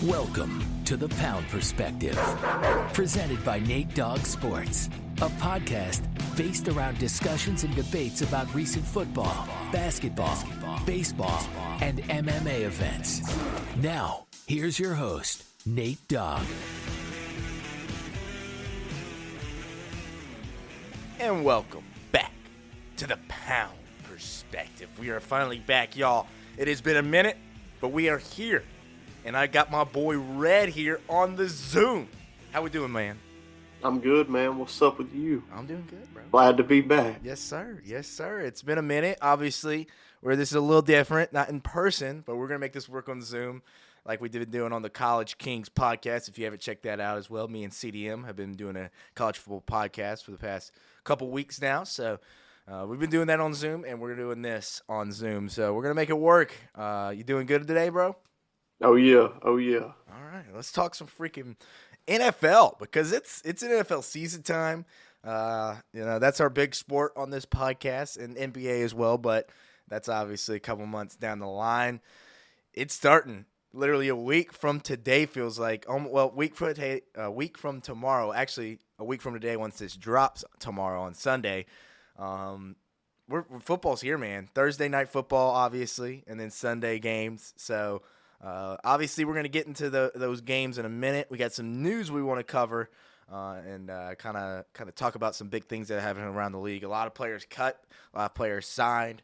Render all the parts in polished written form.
Welcome to The Pound Perspective, presented by Nate Dogg Sports, a podcast based around discussions and debates about recent football, basketball, baseball, and MMA events. Now, here's your host, Nate Dogg. And welcome back to The Pound Perspective. We are finally back, y'all. It has been a minute, but we are here. And I got my boy Red here on the Zoom. How we doing, man? I'm good, man. What's up with you? I'm doing good, bro. Glad to be back. Yes, sir. Yes, sir. It's been a minute, obviously, where this is a little different, not in person, but we're going to make this work on Zoom like we did doing on the College Kings podcast. If you haven't checked that out as well, me and CDM have been doing a college football podcast for the past couple weeks now. So we've been doing that on Zoom, and we're doing this on Zoom. So we're going to make it work. You doing good today, bro? Oh, yeah. Oh, yeah. All right, let's talk some freaking NFL because it's NFL season time. That's our big sport on this podcast, and NBA as well, but that's obviously a couple months down the line. It's starting literally a week from today, feels like. A week from tomorrow. Actually, a week from today once this drops tomorrow on Sunday. Football's here, man. Thursday night football, obviously, and then Sunday games. So obviously, we're going to get into those games in a minute. We got some news we want to cover and kind of talk about some big things that are happening around the league. A lot of players cut, a lot of players signed,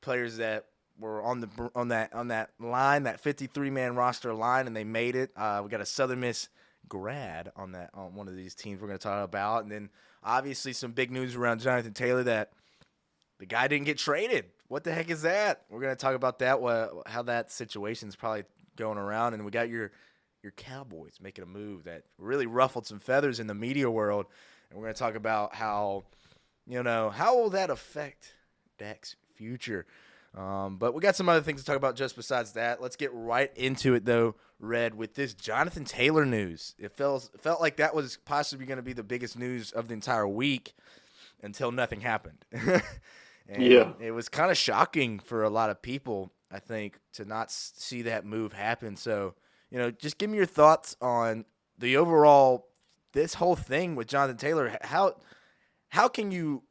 players that were on that line, that 53-man roster line, and they made it. We got a Southern Miss grad on one of these teams we're going to talk about, and then obviously some big news around Jonathan Taylor that the guy didn't get traded. What the heck is that? We're going to talk about that, how that situation's probably going around. And we got your Cowboys making a move that really ruffled some feathers in the media world. And we're going to talk about how will that affect Dak's future. But we got some other things to talk about just besides that. Let's get right into it, though, Red, with this Jonathan Taylor news. It felt like that was possibly going to be the biggest news of the entire week until nothing happened. And yeah, it was kind of shocking for a lot of people, I think, to not see that move happen. So, just give me your thoughts on the overall, this whole thing with Jonathan Taylor. How can you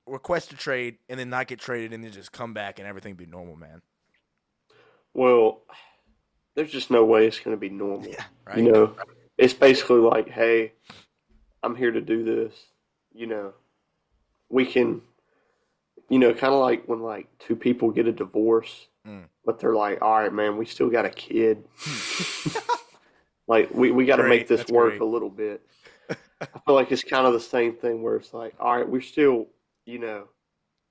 request a trade and then not get traded and then just come back and everything be normal, man? Well, there's just no way it's going to be normal. Yeah, right. It's basically like, hey, I'm here to do this. We can, kind of like when like two people get a divorce, but they're like, all right, man, we still got a kid. Like we got to make this That's work great. a little bit. I feel like it's kind of the same thing where it's like, all right, we're still, I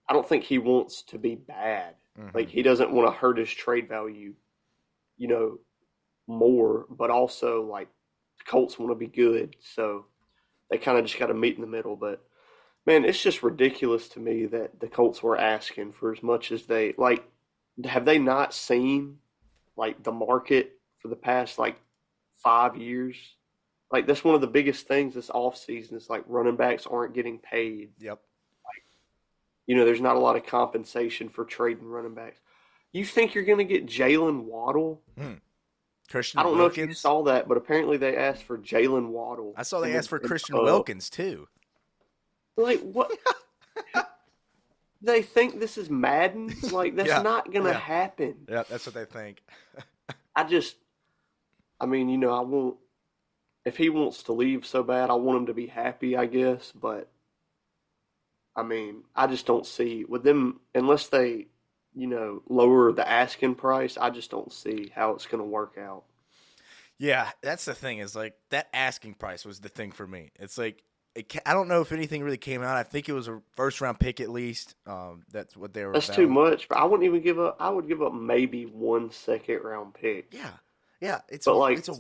don't think he wants to be bad. Mhm. Like he doesn't want to hurt his trade value, more, but also like the Colts want to be good. So they kind of just got to meet in the middle. But man, it's just ridiculous to me that the Colts were asking for as much as they like. Have they not seen like the market for the past like 5 years? Like that's one of the biggest things this offseason is like running backs aren't getting paid. Yep. There's not a lot of compensation for trading running backs. You think you're going to get Jalen Waddle? Christian I don't know if you Wilkins. saw that, but apparently they asked for Jalen Waddle. I saw they asked for Christian Wilkins, too. Like, what? They think this is Madden? Like, that's Yeah, not going to yeah. happen. Yeah, that's what they think. I want, if he wants to leave so bad, I want him to be happy, I guess. But, I just don't see, with them, unless they, lower the asking price, I just don't see how it's going to work out. Yeah, that's the thing is like that asking price was the thing for me. It's like, I don't know if anything really came out. I think it was a first-round pick at least. That's what they were That's about. too much. But I wouldn't even give up. I would give up maybe 1 second-round pick. Yeah. It's a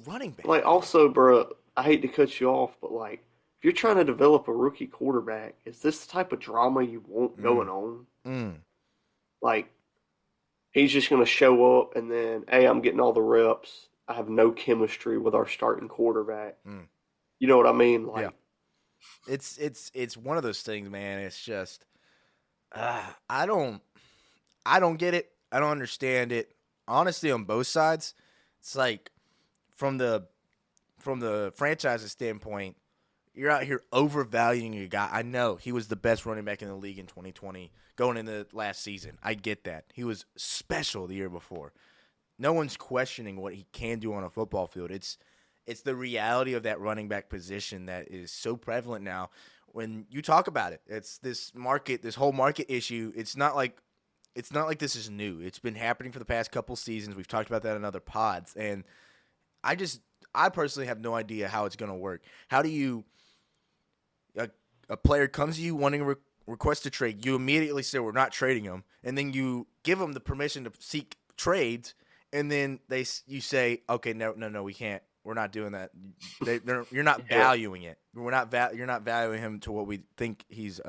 running back. Like also, bro, I hate to cut you off, but like if you're trying to develop a rookie quarterback, is this the type of drama you want going on? Like he's just going to show up and then, hey, I'm getting all the reps. I have no chemistry with our starting quarterback. You know what I mean? Like. Yeah. It's one of those things, man. It's just I don't get it. I don't understand it. Honestly, on both sides, it's like from the franchise's standpoint, you're out here overvaluing your guy. I know he was the best running back in the league in 2020 going into last season. I get that. He was special the year before. No one's questioning what he can do on a football field. It's the reality of that running back position that is so prevalent now. When you talk about it, it's this whole market issue. It's not like this is new. It's been happening for the past couple seasons. We've talked about that in other pods, and I personally have no idea how it's going to work. How do you a player comes to you wanting to request a trade, you immediately say we're not trading him, and then you give them the permission to seek trades, and then you say, okay, no, we can't. We're not doing that. You're not valuing it. You're not valuing him to what we think his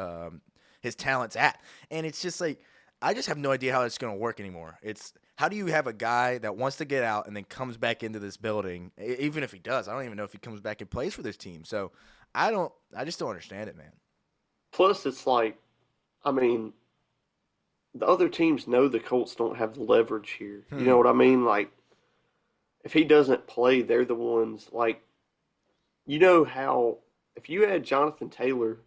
talent's at. And it's just like, I just have no idea how it's going to work anymore. It's how do you have a guy that wants to get out and then comes back into this building? Even if he does, I don't even know if he comes back and plays for this team. So I just don't understand it, man. Plus, it's like, I mean, the other teams know the Colts don't have the leverage here. You know what I mean? Like, if he doesn't play, they're the ones, like, you know how, if you had Jonathan Taylor,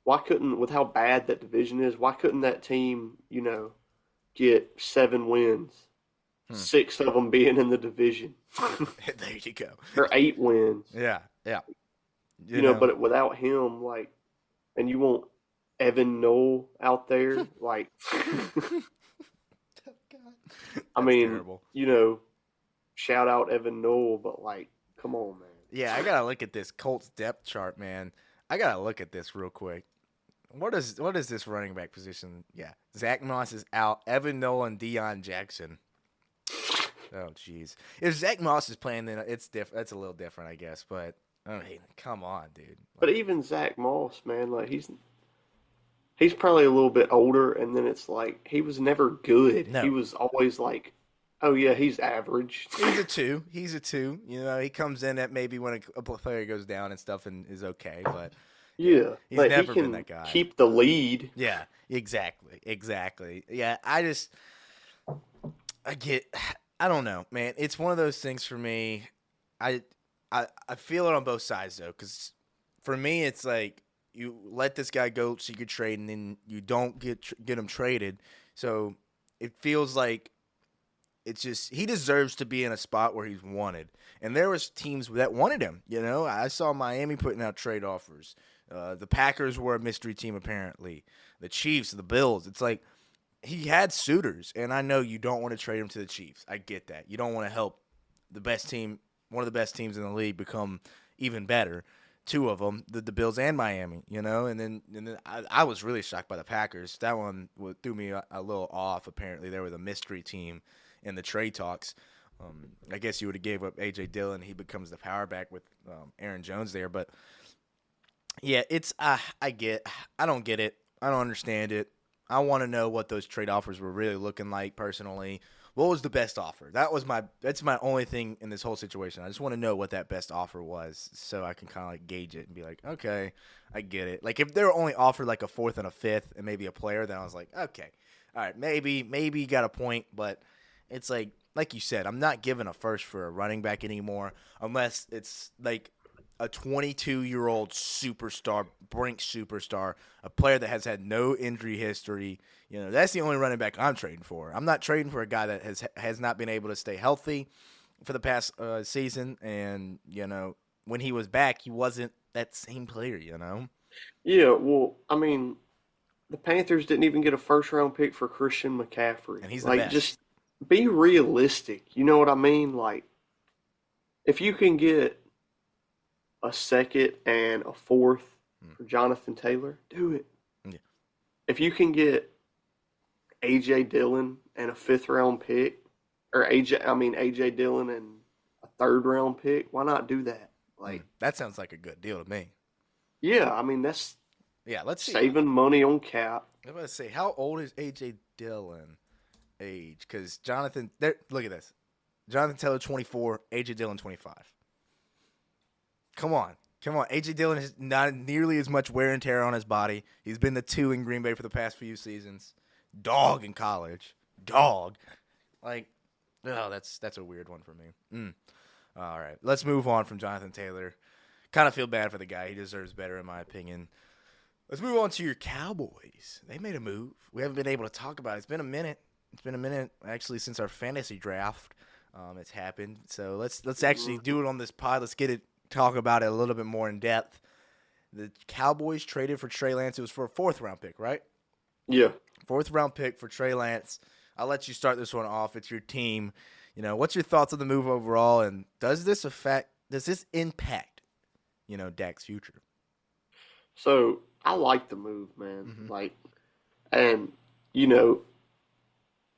with how bad that division is, why couldn't that team, get 7 wins? 6 of them being in the division. There you go. Or 8 wins. Yeah. But without him, like, and you want Evan Noel out there, like, I mean, terrible. Shout out Evan Noel, but, like, come on, man. Yeah, I got to look at this Colts depth chart, man. I got to look at this real quick. What is this running back position? Yeah, Zach Moss is out. Evan Noel and Deion Jackson. Oh, jeez. If Zach Moss is playing, then it's different. That's a little different, I guess. But, I mean, come on, dude. But even Zach Moss, man, like, he's probably a little bit older, and then it's like, he was never good. No. He was always like, oh, yeah, he's average. He's a 2. He comes in at maybe when a player goes down and stuff and is okay, but yeah, he's but never he can been that guy. Keep the lead. Yeah, exactly. Yeah, I don't know, man. It's one of those things for me. I feel it on both sides, though, because for me, it's like you let this guy go so you could trade, and then you don't get him traded. So it feels like it's just he deserves to be in a spot where he's wanted. And there was teams that wanted him. I saw Miami putting out trade offers. The Packers were a mystery team, apparently. The Chiefs, the Bills. It's like he had suitors, and I know you don't want to trade him to the Chiefs. I get that. You don't want to help the best team, one of the best teams in the league, become even better. 2 of them, the Bills and Miami, and then I was really shocked by the Packers. That one threw me a little off. Apparently, they were the mystery team in the trade talks. I guess you would have gave up A.J. Dillon. He becomes the power back with Aaron Jones there. But, yeah, it's I don't get it. I don't understand it. I want to know what those trade offers were really looking like personally. What was the best offer? That's my only thing in this whole situation. I just want to know what that best offer was so I can kind of like gauge it and be like, okay, I get it. Like if they were only offered like a 4th and a 5th and maybe a player, then I was like, okay, all right, maybe you got a point, but it's like you said, I'm not giving a first for a running back anymore unless it's like a 22-year-old superstar, brink superstar, a player that has had no injury history. That's the only running back I'm trading for. I'm not trading for a guy that has not been able to stay healthy for the past season. And, when he was back, he wasn't that same player, Yeah, well, I mean, the Panthers didn't even get a first-round pick for Christian McCaffrey. And he's the best. Just be realistic. You know what I mean? Like, if you can get a 2nd and a 4th for Jonathan Taylor, do it. Yeah. If you can get A.J. Dillon and a 5th-round pick, or A.J. Dillon and a 3rd-round pick, why not do that? Like that sounds like a good deal to me. Yeah, I mean that's let's see. Saving money on cap. I was about to say, how old is A.J. Dillon age? Because Jonathan, look at this. Jonathan Taylor 24, A.J. Dillon 25. Come on. A.J. Dillon has not nearly as much wear and tear on his body. He's been the 2 in Green Bay for the past few seasons. Dog in college. Dog. Like, Oh, that's a weird one for me. All right, let's move on from Jonathan Taylor. Kind of feel bad for the guy. He deserves better, in my opinion. Let's move on to your Cowboys. They made a move. We haven't been able to talk about it. It's been a minute. It's been a minute, actually, since our fantasy draft. It's happened. So let's actually do it on this pod. Let's talk about it a little bit more in depth. The Cowboys traded for Trey Lance. It was for a 4th-round pick, right? Yeah. 4th-round pick for Trey Lance. I'll let you start this one off. It's your team. What's your thoughts on the move overall, and does this impact, Dak's future? So I like the move, man. And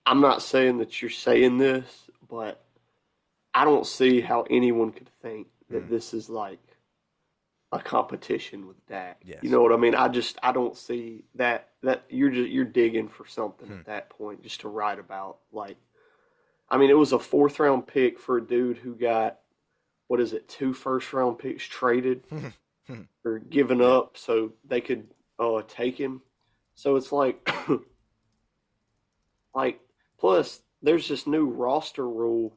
I'm not saying that you're saying this, but I don't see how anyone could think that this is like a competition with Dak. Yes. You know what I mean? I don't see that you're digging for something at that point just to write about. It was a 4th-round pick for a dude who got, 2 1st-round picks traded or given up so they could take him. So it's plus there's this new roster rule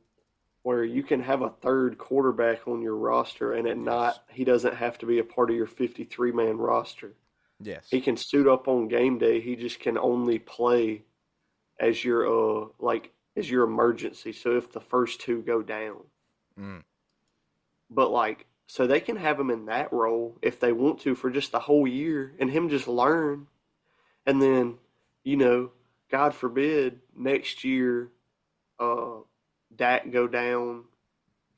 where you can have a 3rd quarterback on your roster and he doesn't have to be a part of your 53-man roster. Yes. He can suit up on game day. He just can only play as your as your emergency. So if the first 2 go down. But so they can have him in that role if they want to for just the whole year and him just learn. And then, God forbid, next year Dak go down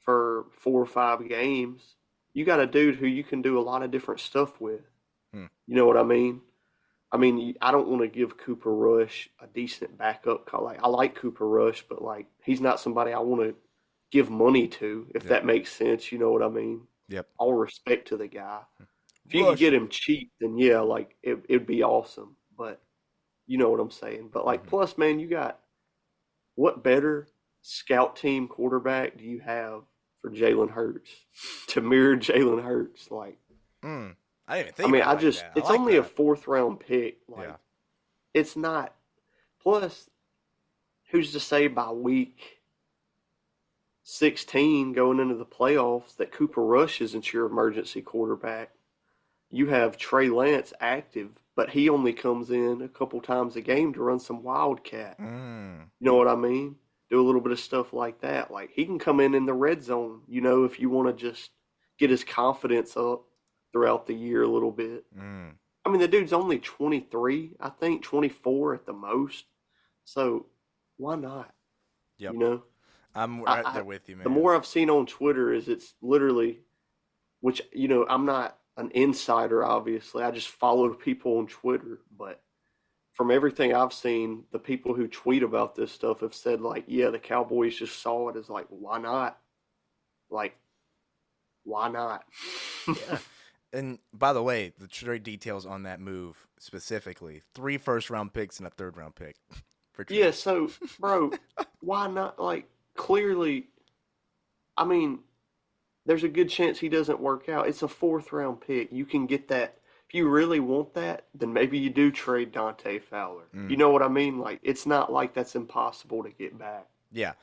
for 4 or 5 games. You got a dude who you can do a lot of different stuff with. You know what I mean? I don't want to give Cooper Rush a decent backup call. I like Cooper Rush, but he's not somebody I want to give money to, if that makes sense. You know what I mean? Yep. All respect to the guy. If you could get him cheap, then yeah, it'd be awesome. But you know what I'm saying. But plus, man, you got what better scout team quarterback do you have for Jalen Hurts to mirror Jalen Hurts? I didn't even think. That. It's only a 4th-round pick. It's not. Plus, who's to say by week 16 going into the playoffs that Cooper Rush isn't your emergency quarterback? You have Trey Lance active, but he only comes in a couple times a game to run some wildcat. You know what I mean? Do a little bit of stuff like that. He can come in the red zone, if you want to just get his confidence up throughout the year a little bit. The dude's only 23, I think, 24 at the most. So why not? Yep. I'm right there with you, man. The more I've seen on Twitter is it's literally, which, I'm not an insider, obviously. I just follow people on Twitter. But from everything I've seen, the people who tweet about this stuff have said, the Cowboys just saw it as why not? Why not? Yeah. And by the way, the trade details on that move specifically: 3 1st-round picks and a 3rd-round pick for trade. Yeah, so bro, why not? Clearly, there's a good chance he doesn't work out. It's a 4th-round pick. You can get that. If you really want that, then maybe you do trade Dante Fowler. You know what I mean? It's not like that's impossible to get back. Yeah.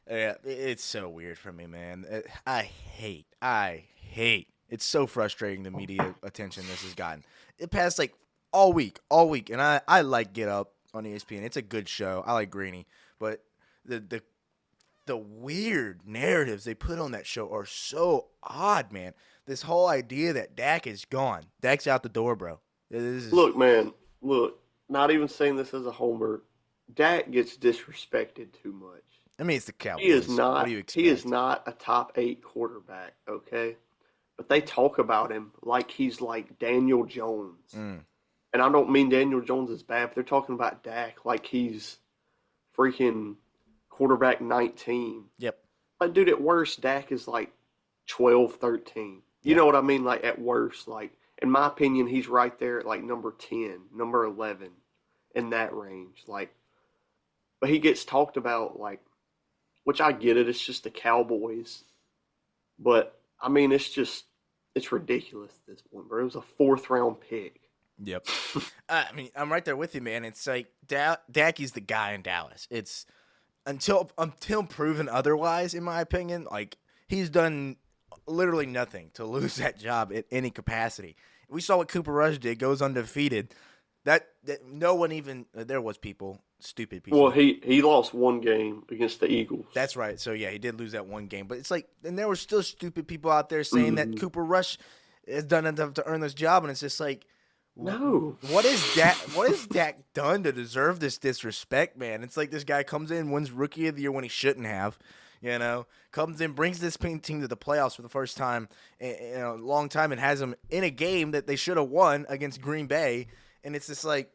It's so weird for me, man. I hate. It's so frustrating, the media attention this has gotten. It passed all week. And I like Get Up on ESPN. It's a good show. I like Greeny. But the weird narratives they put on that show are so odd, man. This whole idea that Dak is gone. Dak's out the door, bro. Look, man. Not even saying this as a homer. Dak gets disrespected too much. It's the Cowboys. He is not. What do you expect? He is not a top 8 quarterback, okay? But they talk about him like he's like Daniel Jones. And I don't mean Daniel Jones is bad, but they're talking about Dak like he's freaking quarterback 19. Yep. Dude, at worst, Dak is 12, 13. You know what I mean? At worst, in my opinion, he's right there at number 10, number 11 in that range. But he gets talked about which I get it. It's just the Cowboys. But it's ridiculous at this point, bro. It was a 4th-round pick. Yep. I'm right there with you, man. It's Dak is the guy in Dallas. until proven otherwise, in my opinion, like he's done literally nothing to lose that job in any capacity. We saw what Cooper Rush did, goes undefeated. That no one even there was stupid people. Well, he lost one game against the Eagles. That's right. So yeah, he did lose that one game, but it's like, and there were still stupid people out there saying that Cooper Rush has done enough to earn this job, and it's just like, no. What is Dak? What has Dak done to deserve this disrespect, man? It's like this guy comes in, wins Rookie of the Year when he shouldn't have. You know, comes in, brings this team to the playoffs for the first time in a long time, and has them in a game that they should have won against Green Bay. And it's just like,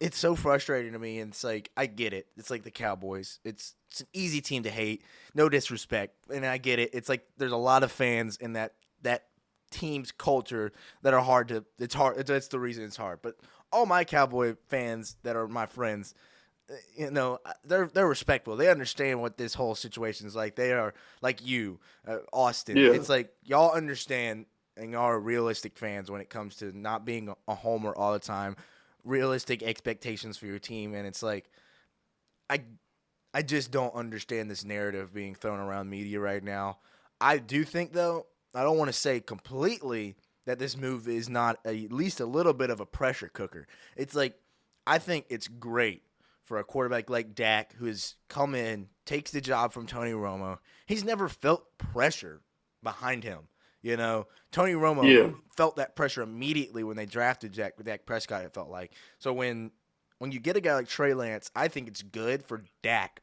it's so frustrating to me. And it's like, I get it. It's like the Cowboys. It's an easy team to hate. No disrespect. And I get it. It's like there's a lot of fans in that team's culture that are hard to – it's hard. That's the reason it's hard. But all my Cowboy fans that are my friends, you know, they're respectful. They understand what this whole situation is like. They are like you, Austin. Yeah. It's like y'all understand – and y'all are realistic fans when it comes to not being a homer all the time, realistic expectations for your team. And it's like, I just don't understand this narrative being thrown around media right now. I do think, though, I don't want to say completely that this move is not at least a little bit of a pressure cooker. It's like, I think it's great for a quarterback like Dak, who has come in, takes the job from Tony Romo. He's never felt pressure behind him. You know, Tony Romo felt that pressure immediately when they drafted Dak Prescott, it felt like. So when you get a guy like Trey Lance, I think it's good for Dak.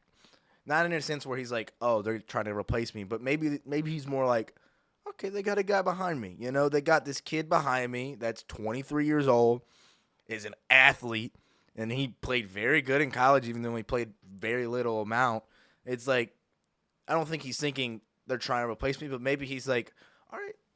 Not in a sense where he's like, oh, they're trying to replace me, but maybe he's more like, okay, they got a guy behind me. You know, they got this kid behind me that's 23 years old, is an athlete, and he played very good in college even though he played very little amount. It's like, I don't think he's thinking they're trying to replace me, but maybe he's like,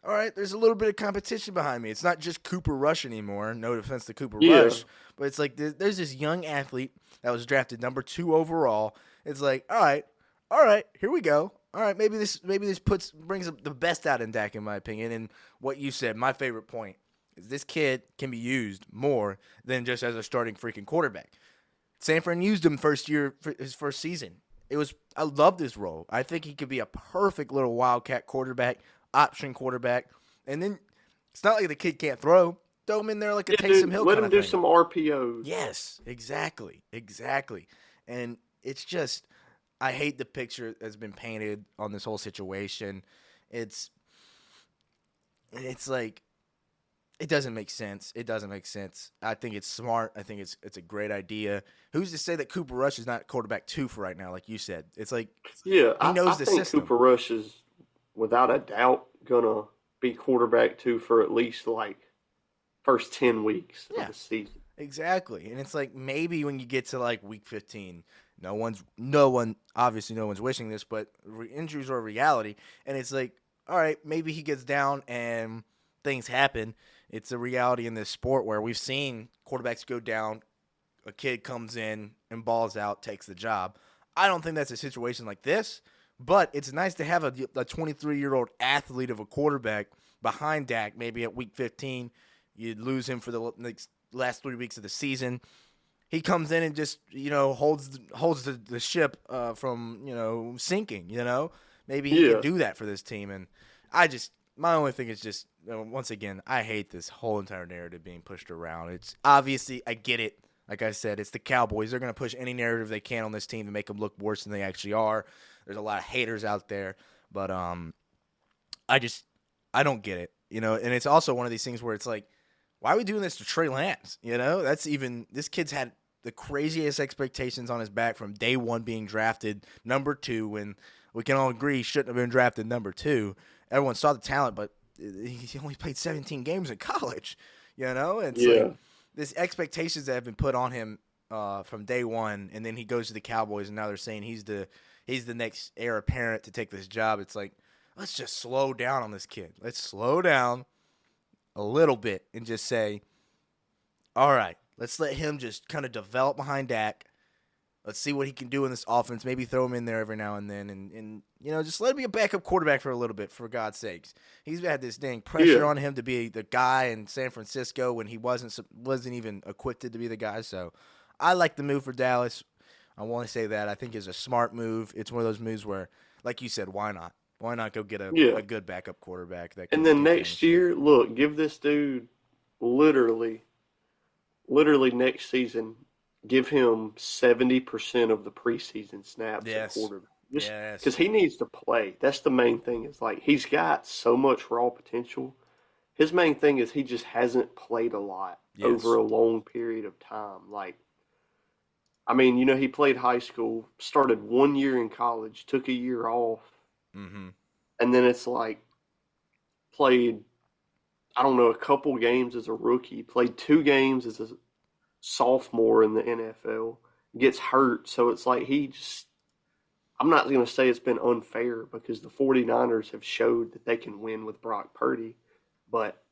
all right, there's a little bit of competition behind me. It's not just Cooper Rush anymore. No offense to Cooper Rush. But it's like there's this young athlete that was drafted number 2 overall. It's like, all right, here we go. All right, maybe this brings the best out in Dak, in my opinion. And what you said, my favorite point, is this kid can be used more than just as a starting freaking quarterback. San Fran used him his first season. I love this role. I think he could be a perfect little wildcat quarterback, option quarterback, and then it's not like the kid can't throw. Throw him in there like a Taysom Hill let kind him of do thing. some RPOs. Yes, exactly. And it's just, I hate the picture that's been painted on this whole situation. It's like, it doesn't make sense. I think it's smart. I think it's a great idea. Who's to say that Cooper Rush is not quarterback 2 for right now, like you said? It's like, he knows the system. Cooper Rush is without a doubt gonna be quarterback 2 for at least like first 10 weeks of the season. Exactly. And it's like, maybe when you get to like week 15, obviously no one's wishing this, but injuries are a reality. And it's like, all right, maybe he gets down and things happen. It's a reality in this sport where we've seen quarterbacks go down, a kid comes in and balls out, takes the job. I don't think that's a situation like this. But it's nice to have a 23-year-old athlete of a quarterback behind Dak. Maybe at week 15, you'd lose him for the last 3 weeks of the season. He comes in and just, you know, holds the ship from, you know, sinking. You know, maybe he can do that for this team. And my only thing is just, once again, I hate this whole entire narrative being pushed around. It's obviously, I get it. Like I said, it's the Cowboys. They're going to push any narrative they can on this team to make them look worse than they actually are. There's a lot of haters out there, but I don't get it, you know. And it's also one of these things where it's like, why are we doing this to Trey Lance? You know, this kid's had the craziest expectations on his back from day one being drafted number 2, when we can all agree he shouldn't have been drafted number 2. Everyone saw the talent, but he only played 17 games in college, you know. It's like this expectations that have been put on him from day one, and then he goes to the Cowboys, and now they're saying he's the next heir apparent to take this job. It's like, let's just slow down on this kid. Let's slow down a little bit and just say, all right, let's let him just kind of develop behind Dak. Let's see what he can do in this offense. Maybe throw him in there every now and then. And you know, just let him be a backup quarterback for a little bit, for God's sakes. He's had this dang pressure on him to be the guy in San Francisco when he wasn't even equipped to be the guy. So I like the move for Dallas. I want to say that. I think is a smart move. It's one of those moves where, like you said, why not? Why not go get Yeah. a good backup quarterback that And can then do next things? year, look, give this dude literally, literally next season, give him 70% of the preseason snaps at Yes. quarterback. Just because Yes. he needs to play. That's the main thing. Is like he's got so much raw potential. His main thing is he just hasn't played a lot over Yes. a long period of time. Like, I mean, you know, he played high school, started 1 year in college, took a year off, Mm-hmm. and then it's like played, I don't know, a couple games as a rookie, played 2 games as a sophomore in the NFL, gets hurt. So it's like he just, I'm not going to say it's been unfair because the 49ers have showed that they can win with Brock Purdy, but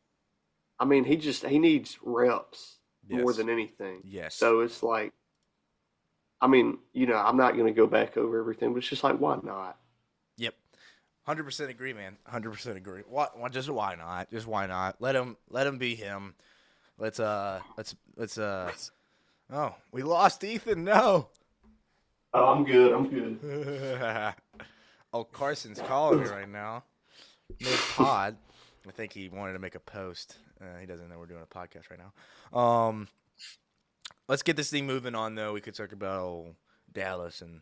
I mean, he needs reps more Yes. than anything. Yes. So it's like, I mean, you know, I'm not going to go back over everything, but it's just like, why not? Yep. 100% agree, man. 100% agree. Just why not? Just why not? Let him be him. Let's. Oh, we lost Ethan. No. Oh, I'm good. I'm good. Oh, Carson's calling me right now. Mid pod. I think he wanted to make a post. He doesn't know we're doing a podcast right now. Let's get this thing moving on, though. We could talk about Dallas and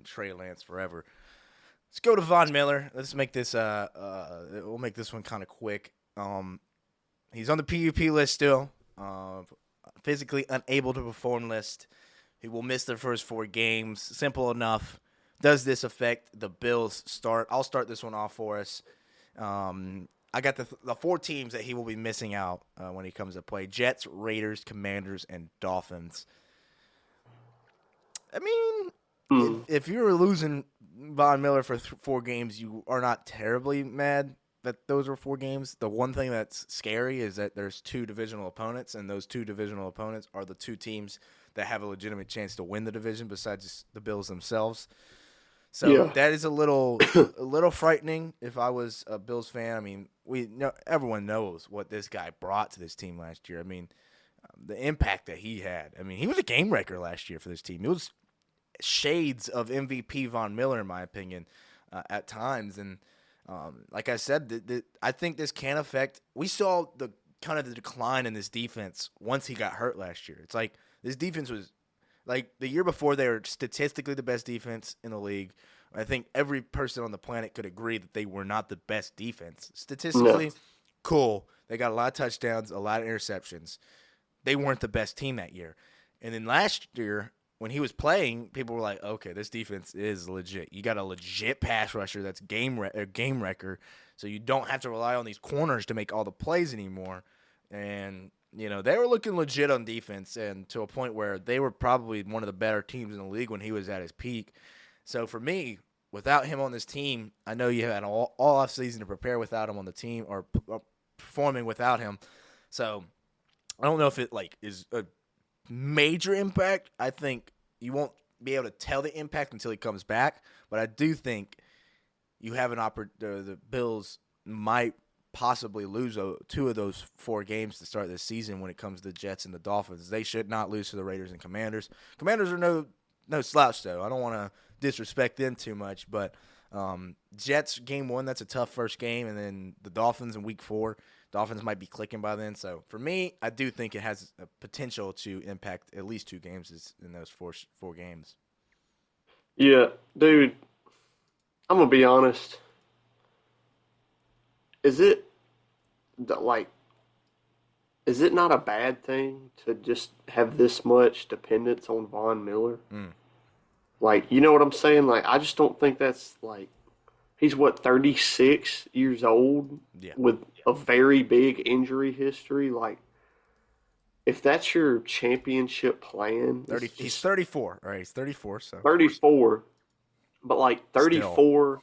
Trey Lance forever. Let's go to Von Miller. Let's make this. We'll make this one kind of quick. He's on the PUP list still. Physically unable to perform list. He will miss the first 4 games. Simple enough. Does this affect the Bills' start? I'll start this one off for us. I got the 4 teams that he will be missing out when he comes to play: Jets, Raiders, Commanders, and Dolphins. I mean, if you're losing Von Miller for 4 games, you are not terribly mad that those are 4 games. The one thing that's scary is that there's 2 divisional opponents, and those 2 divisional opponents are the 2 teams that have a legitimate chance to win the division besides the Bills themselves. So Yeah. that is a little frightening if I was a Bills fan. I mean, everyone knows what this guy brought to this team last year. I mean, the impact that he had. I mean, he was a game wrecker last year for this team. It was shades of MVP Von Miller, in my opinion, at times. And like I said, I think this can affect. We saw the kind of the decline in this defense once he got hurt last year. It's like this defense was like the year before they were statistically the best defense in the league. I think every person on the planet could agree that they were not the best defense. Statistically, cool. They got a lot of touchdowns, a lot of interceptions. They weren't the best team that year. And then last year, when he was playing, people were like, okay, this defense is legit. You got a legit pass rusher that's game wrecker, so you don't have to rely on these corners to make all the plays anymore. And, you know, they were looking legit on defense, and to a point where they were probably one of the better teams in the league when he was at his peak. So for me, without him on this team, I know you had all offseason to prepare without him on the team or performing without him. So I don't know if it is a major impact. I think you won't be able to tell the impact until he comes back, but I do think you have an the Bills might possibly lose 2 of those 4 games to start this season when it comes to the Jets and the Dolphins. They should not lose to the Raiders and Commanders. Commanders are no slouch, though. I don't want to disrespect them too much, but Jets game 1, that's a tough first game, and then the Dolphins in week 4. Dolphins might be clicking by then. So for me, I do think it has a potential to impact at least 2 games in those 4 games. Yeah, dude, I'm going to be honest. Is it not a bad thing to just have this much dependence on Von Miller? Like, you know what I'm saying? Like, I just don't think that's he's 36 years old with a very big injury history. Like, if that's your championship plan, He's 34, right? He's 34, so 34, but 34,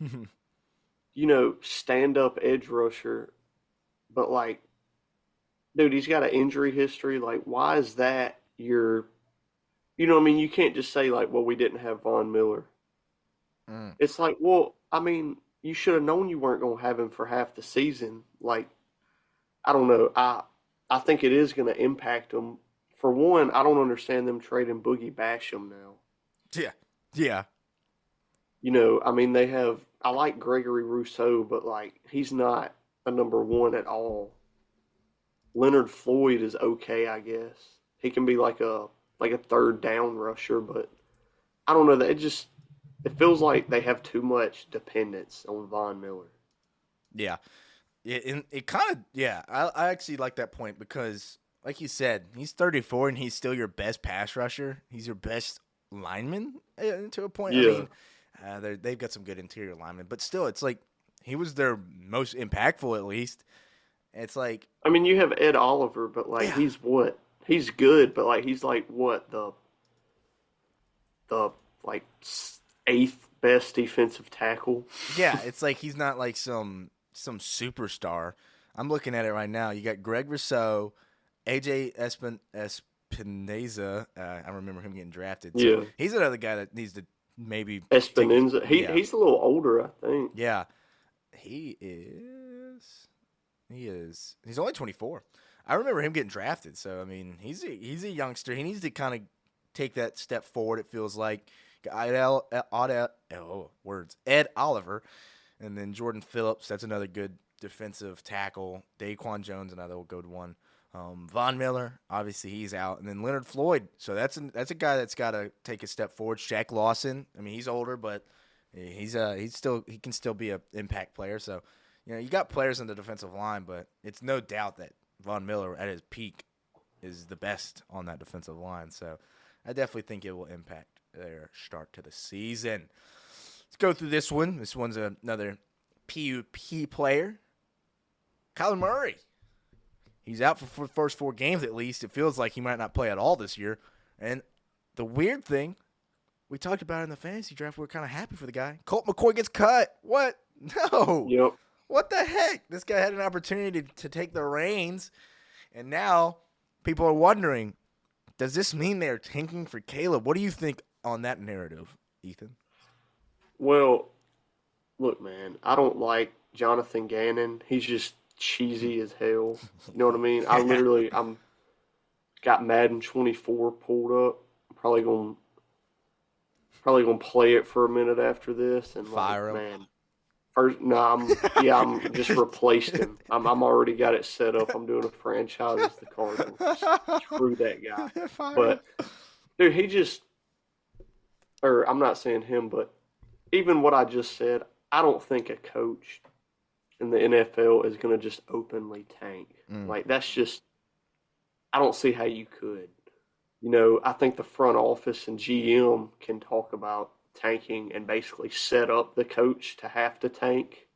you know, stand up edge rusher, but dude, he's got an injury history. Like, why is that your? You know what I mean? You can't just say well, we didn't have Von Miller. It's like, well, I mean, you should have known you weren't going to have him for half the season. Like, I don't know. I think it is going to impact them. For one, I don't understand them trading Boogie Basham now. Yeah. Yeah. I like Gregory Rousseau, but like he's not a number one at all. Leonard Floyd is okay, I guess. He can be like a third down rusher, but I don't know that it feels like they have too much dependence on Von Miller. Yeah. It kind of, yeah, I actually like that point because, like you said, he's 34 and he's still your best pass rusher. He's your best lineman to a point. Yeah. I mean, they've got some good interior linemen, but still, it's like he was their most impactful at least. It's like, I mean, you have Ed Oliver, but like yeah. he's what? He's good, but like he's like what the like eighth best defensive tackle. Yeah, it's like he's not like some superstar. I'm looking at it right now. You got Greg Rousseau, AJ Espinoza. I remember him getting drafted. So Yeah. he's another guy that needs to maybe Espinoza. He's a little older, I think. Yeah, he is. He's only 24. I remember him getting drafted. So I mean, he's a youngster. He needs to kind of take that step forward. It feels like Ed Oliver, and then Jordan Phillips. That's another good defensive tackle. Daquan Jones, another good one. Von Miller, obviously he's out, and then Leonard Floyd. So that's a guy that's got to take a step forward. Shaq Lawson. I mean, he's older, but he can still be an impact player. So you got players in the defensive line, but it's no doubt that Von Miller at his peak is the best on that defensive line. So I definitely think it will impact their start to the season. Let's go through this one. This one's another PUP player. Kyler Murray. He's out for the first 4 games at least. It feels like he might not play at all this year. And the weird thing, we talked about it in the fantasy draft. We're kind of happy for the guy. Colt McCoy gets cut. What? No. Yep. What the heck? This guy had an opportunity to take the reins, and now people are wondering, does this mean they're tanking for Caleb? What do you think on that narrative, Ethan? Well, look, man, I don't like Jonathan Gannon. He's just cheesy as hell. You know what I mean? I'm got Madden 24 pulled up. I'm probably gonna play it for a minute after this and Fire him. Man. I'm just replaced him. I'm already got it set up. I'm doing a franchise as the Cardinals. Screw that guy. But dude, I'm not saying him, but even what I just said, I don't think a coach in the NFL is going to just openly tank. Like that's just, I don't see how you could. I think the front office and GM can talk about tanking and basically set up the coach to have to tank.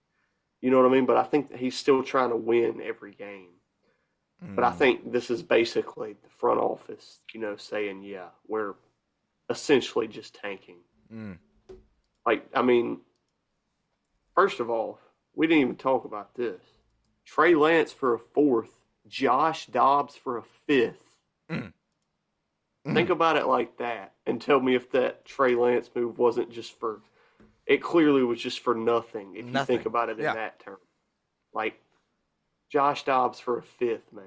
You know what I mean? But I think that he's still trying to win every game. But I think this is basically the front office, saying, yeah, we're essentially just tanking. Like, I mean, first of all, we didn't even talk about this. Trey Lance for a 4th, Josh Dobbs for a 5th. Think about it like that and tell me if that Trey Lance move wasn't just for – it clearly was just for nothing if you think about it in that term. Like, Josh Dobbs for a 5th, man.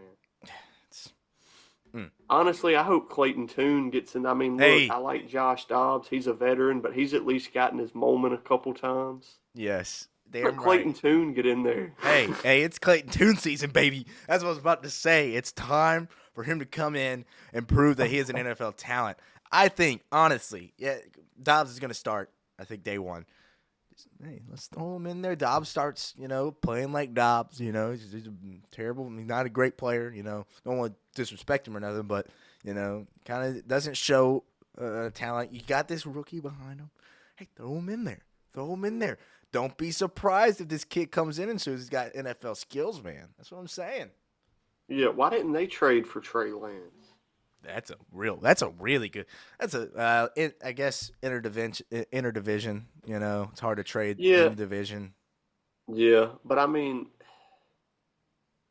Honestly, I hope Clayton Tune gets in. I mean, look, I like Josh Dobbs. He's a veteran, but he's at least gotten his moment a couple times. Yes. Let Clayton Tune get in there. Hey, it's Clayton Tune season, baby. That's what I was about to say. It's time for him to come in and prove that he is an NFL talent. I think, honestly, Dobbs is going to start, I think, day one. Hey, let's throw him in there. Dobbs starts, playing like Dobbs. He's terrible. He's not a great player. Don't want to disrespect him or nothing, but, kind of doesn't show talent. You got this rookie behind him. Hey, throw him in there. Don't be surprised if this kid comes in and shows he's got NFL skills, man. That's what I'm saying. Yeah, why didn't they trade for Trey Lance? That's a really good. That's I guess interdivision. It's hard to trade in division. Yeah, but I mean,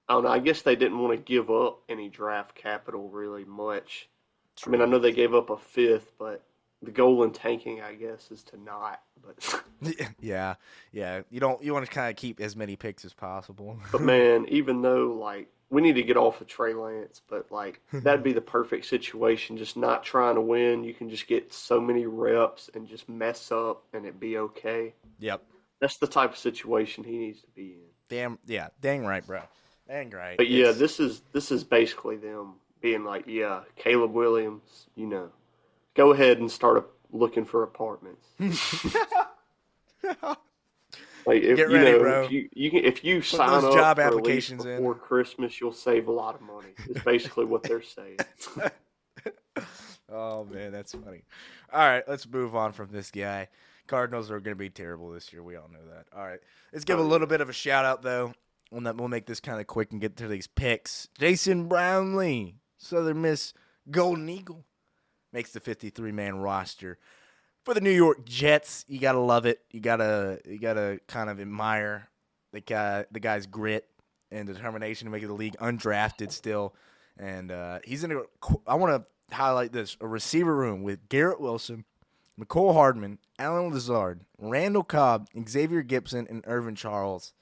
I don't know. I guess they didn't want to give up any draft capital really much. True. I mean, I know they gave up a 5th, but the goal in tanking, I guess, is to not. But yeah. You want to kind of keep as many picks as possible. But man, even though like we need to get off of Trey Lance, but like that'd be the perfect situation. Just not trying to win. You can just get so many reps and just mess up, and it'd be okay. Yep. That's the type of situation he needs to be in. Dang right, bro. Dang right. But yeah, this is basically them being like, yeah, Caleb Williams, go ahead and start looking for apartments. Like if Get ready, bro. if you Put sign those up job for a lease applications before Christmas, you'll save a lot of money. It's basically what they're saying. Oh man, that's funny. All right, let's move on from this guy. Cardinals are going to be terrible this year. We all know that. All right, let's give a little bit of a shout out though. We'll make this kind of quick and get to these picks. Jason Brownlee, Southern Miss Golden Eagle, makes the 53-man roster. For the New York Jets, you gotta love it. You gotta kind of admire the guy's grit and determination to make the league undrafted still. And he's in I want to highlight this: a receiver room with Garrett Wilson, McCole Hardman, Alan Lazard, Randall Cobb, Xavier Gibson, and Irvin Charles.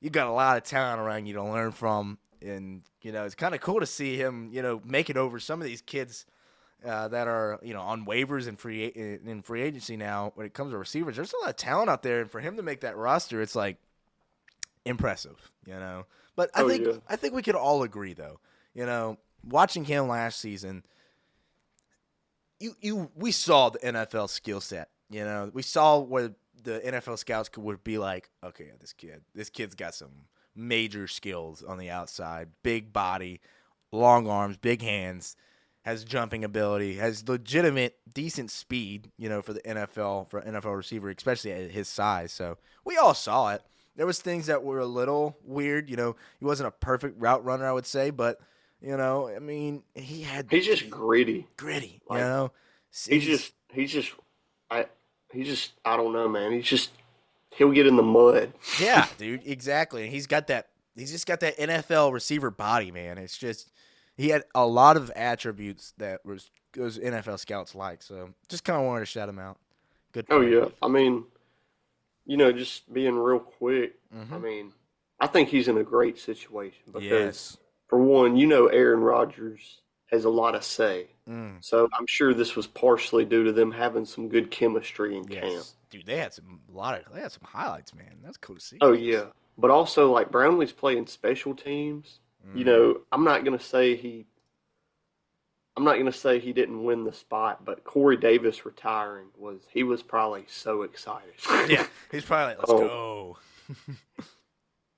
You got a lot of talent around you to learn from, and it's kind of cool to see him make it over some of these kids. That are on waivers and in free agency now. When it comes to receivers, there's a lot of talent out there, and for him to make that roster, it's like impressive, But I think we could all agree though, watching him last season, we saw the NFL skill set. We saw what the NFL scouts would be like. Okay, this kid's got some major skills on the outside, big body, long arms, big hands. Has jumping ability, has legitimate decent speed, for the NFL, for an NFL receiver, especially at his size. So we all saw it. There was things that were a little weird, he wasn't a perfect route runner, I would say, but he's just gritty. Like, He's just I don't know, man. He'll get in the mud. Yeah, dude, exactly. And he's just got that NFL receiver body, man. It's just. He had a lot of attributes that those NFL scouts like, so just kind of wanted to shout him out. Good player. Oh, yeah. I mean, just being real quick, I think he's in a great situation because, for one, Aaron Rodgers has a lot of say. So I'm sure this was partially due to them having some good chemistry in camp. Dude, they had some highlights, man. That's cool to see. Oh, yeah. But also, like, Brownlee's playing special teams. I'm not gonna say he didn't win the spot, but Corey Davis retiring he was probably so excited. Yeah, he's probably like, let's go.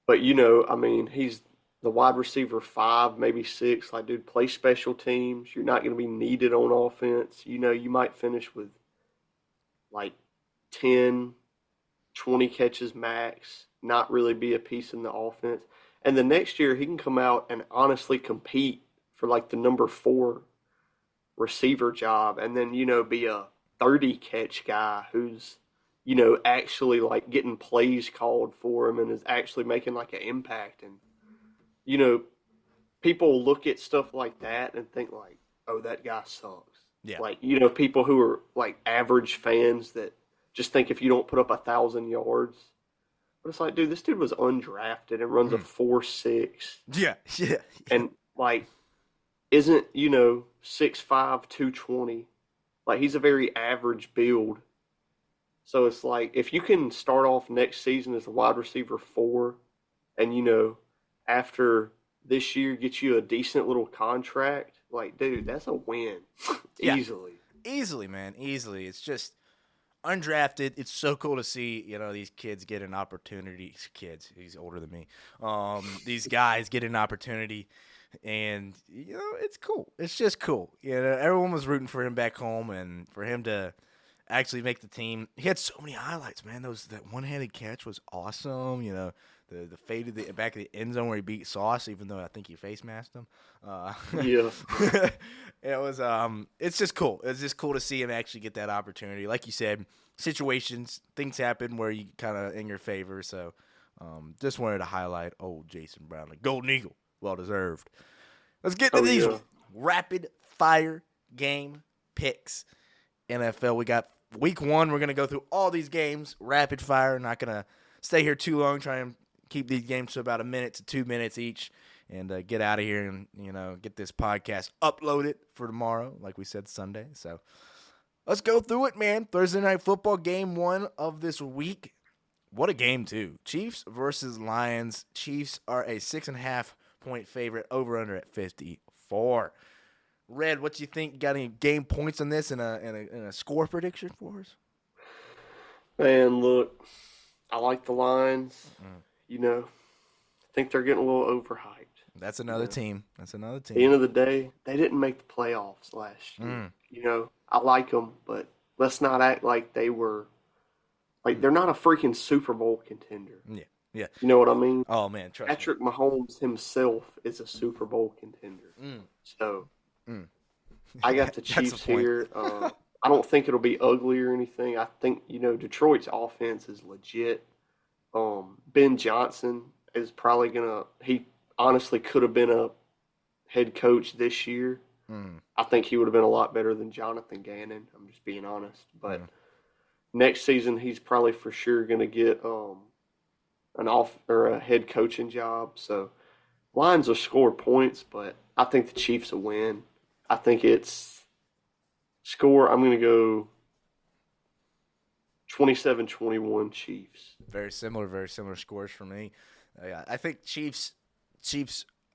But he's the wide receiver 5, maybe 6. Like, dude, play special teams. You're not gonna be needed on offense. You might finish with like 10, 20 catches max. Not really be a piece in the offense. And the next year, he can come out and honestly compete for, like, the number 4 receiver job and then, be a 30-catch guy who's, actually, like, getting plays called for him and is actually making, like, an impact. And, people look at stuff like that and think, like, oh, that guy sucks. Yeah. Like, people who are, like, average fans that just think if you don't put up 1,000 yards – but it's like, dude, this dude was undrafted and runs a 4.6. Yeah. And, like, isn't, 6'5", 220. Like, he's a very average build. So it's like, if you can start off next season as a wide receiver 4 and, after this year get you a decent little contract, like, dude, that's a win. Easily. Easily, man. Easily. It's just... undrafted, it's so cool to see, these kids get an opportunity. Kids, he's older than me. These guys get an opportunity, and, it's cool. It's just cool. Everyone was rooting for him back home, and for him to actually make the team. He had so many highlights, man. That one-handed catch was awesome. The fade to the back of the end zone where he beat Sauce, even though I think he face masked him. Yeah. It was it's just cool. It's just cool to see him actually get that opportunity. Like you said, things happen where you kind of in your favor. So just wanted to highlight old Jason Brownlee. Golden Eagle, well deserved. Let's get to these rapid fire game picks. NFL, we got week 1. We're gonna go through all these games rapid fire. Not gonna stay here too long. Try and keep these games to about a minute to 2 minutes each. and get out of here and, get this podcast uploaded for tomorrow, like we said, Sunday. So let's go through it, man. Thursday Night Football, game 1 of this week. What a game, too. Chiefs versus Lions. Chiefs are a 6.5-point favorite, over-under at 54. Red, what do you think? Got any game points on this and a score prediction for us? Man, look, I like the Lions. I think they're getting a little overhyped. That's another team. That's another team. At the end of the day, they didn't make the playoffs last year. I like them, but let's not act like they were – like they're not a freaking Super Bowl contender. Yeah. You know what I mean? Oh, man, trust Patrick Mahomes himself is a Super Bowl contender. So I got the Chiefs here. I don't think it'll be ugly or anything. I think, Detroit's offense is legit. Ben Johnson is probably going to – he honestly could have been a head coach this year. I think he would have been a lot better than Jonathan Gannon. I'm just being honest. But next season, he's probably for sure going to get a head coaching job. So Lions will score points, but I think the Chiefs will win. I think it's score. I'm going to go 27-21 Chiefs. Very similar scores for me. I think Chiefs.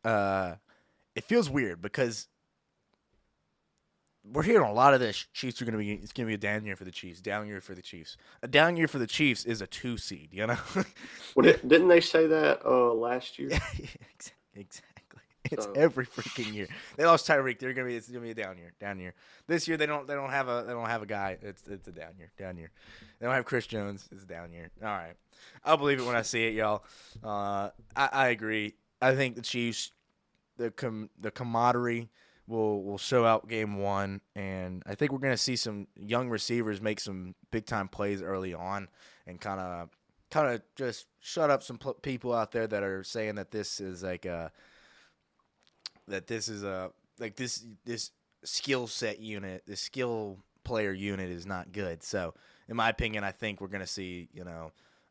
It feels weird because we're hearing a lot of this. Chiefs are it's going to be a down year for the Chiefs. Down year for the Chiefs. A down year for the Chiefs is a 2 seed. Well, didn't they say that last year? Exactly. It's every freaking year. They lost Tyreek. It's gonna be a down year. This year they don't have a guy. It's a down year. They don't have Chris Jones. It's a down year. All right, I'll believe it when I see it, y'all. I agree. I think the Chiefs, the camaraderie will show out game 1, and I think we're gonna see some young receivers make some big time plays early on, and kind of just shut up some people out there that are saying that this is this skill set unit, this skill player unit is not good. So, in my opinion, I think we're gonna see,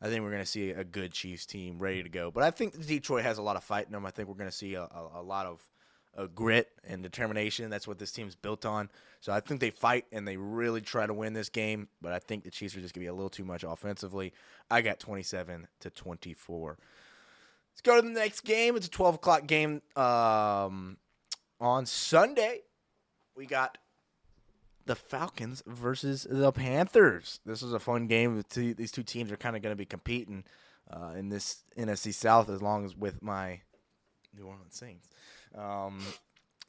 a good Chiefs team ready to go. But I think Detroit has a lot of fight in them. I think we're gonna see a lot of grit and determination. That's what this team's built on. So I think they fight and they really try to win this game. But I think the Chiefs are just gonna be a little too much offensively. I got 27-24. Let's go to the next game. It's a 12 o'clock game on Sunday. We got the Falcons versus the Panthers. This is a fun game. These two teams are kind of going to be competing in this NFC South as long as with my New Orleans Saints.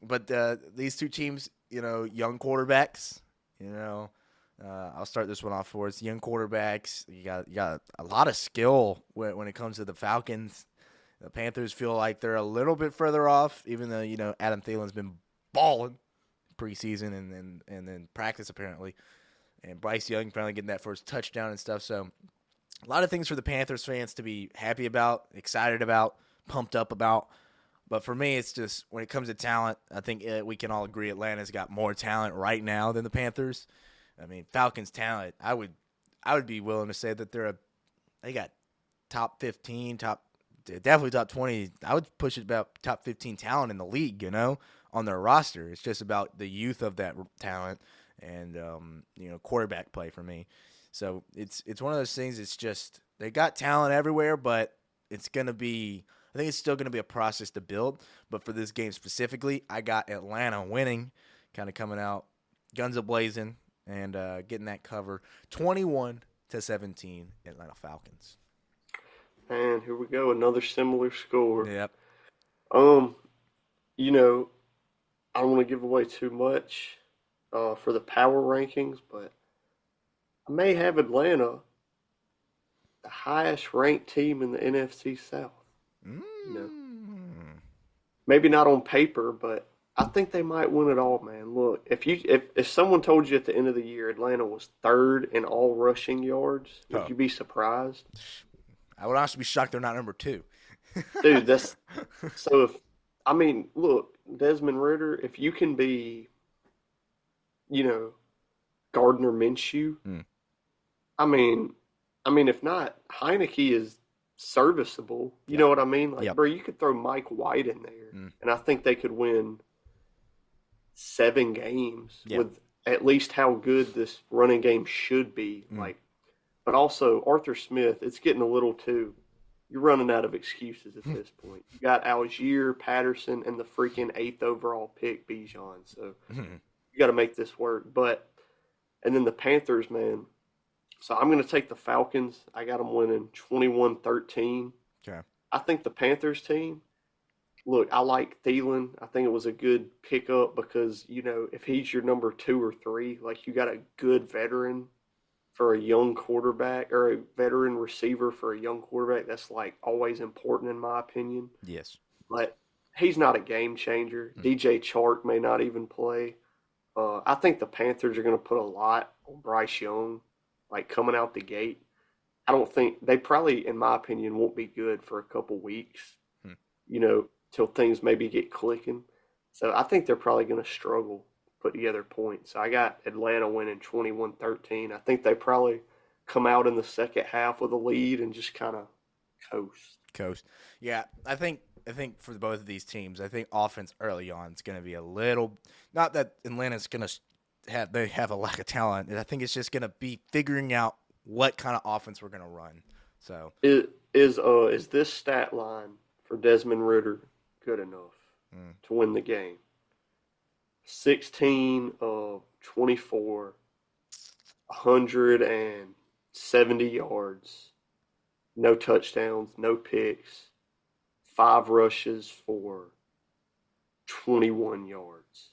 But these two teams, young quarterbacks, I'll start this one off for us. Young quarterbacks. You got a lot of skill when it comes to the Falcons. The Panthers feel like they're a little bit further off, even though, Adam Thielen's been balling preseason and then practice apparently. And Bryce Young finally getting that first touchdown and stuff. So a lot of things for the Panthers fans to be happy about, excited about, pumped up about. But for me, it's just when it comes to talent, I think we can all agree Atlanta's got more talent right now than the Panthers. I mean, Falcons' talent, I would be willing to say that they got top 15, definitely top 20. I would push it about top 15 talent in the league, on their roster. It's just about the youth of that talent and, quarterback play for me. So it's one of those things. It's just they got talent everywhere, but I think it's still going to be a process to build. But for this game specifically, I got Atlanta winning, kind of coming out guns a-blazing and getting that cover 21-17 Atlanta Falcons. And here we go, another similar score. Yep. I don't want to give away too much for the power rankings, but I may have Atlanta the highest ranked team in the NFC South. Maybe not on paper, but I think they might win it all, man. Look, if someone told you at the end of the year Atlanta was 3rd in all rushing yards, would you be surprised? I would honestly be shocked they're not number 2. Dude, look, Desmond Ridder, if you can be, Gardner Minshew, I mean, if not, Heineke is serviceable. You know what I mean? Like, Yep. bro, you could throw Mike White in there, and I think they could win 7 games with at least how good this running game should be. Like, but also Arthur Smith, it's getting a little too. You're running out of excuses at this point. You got Algier, Patterson, and the freaking 8th overall pick, Bijan. So you got to make this work. And then the Panthers, man. So I'm going to take the Falcons. I got them winning 21-13. Okay. I think the Panthers team, look, I like Thielen. I think it was a good pickup because, you know, if he's your number 2 or 3, like, you got a good veteran for a young quarterback, or a veteran receiver for a young quarterback. That's, like, always important in my opinion. Yes. But he's not a game changer. DJ Chark may not even play. I think the Panthers are going to put a lot on Bryce Young, like, coming out the gate. I don't think they probably, in my opinion, won't be good for a couple weeks, you know, till things maybe get clicking. So I think they're probably going to struggle put together points. So I got Atlanta winning 21-13. I think they probably come out in the second half with a lead and just kind of coast. Yeah, I think for both of these teams, I think offense early on is going to be a little, not that Atlanta's going to have a lack of talent. I think it's just going to be figuring out what kind of offense we're going to run. So is this stat line for Desmond Ridder good enough to win the game? 16 of 24, 170 yards, no touchdowns, no picks, 5 rushes for 21 yards.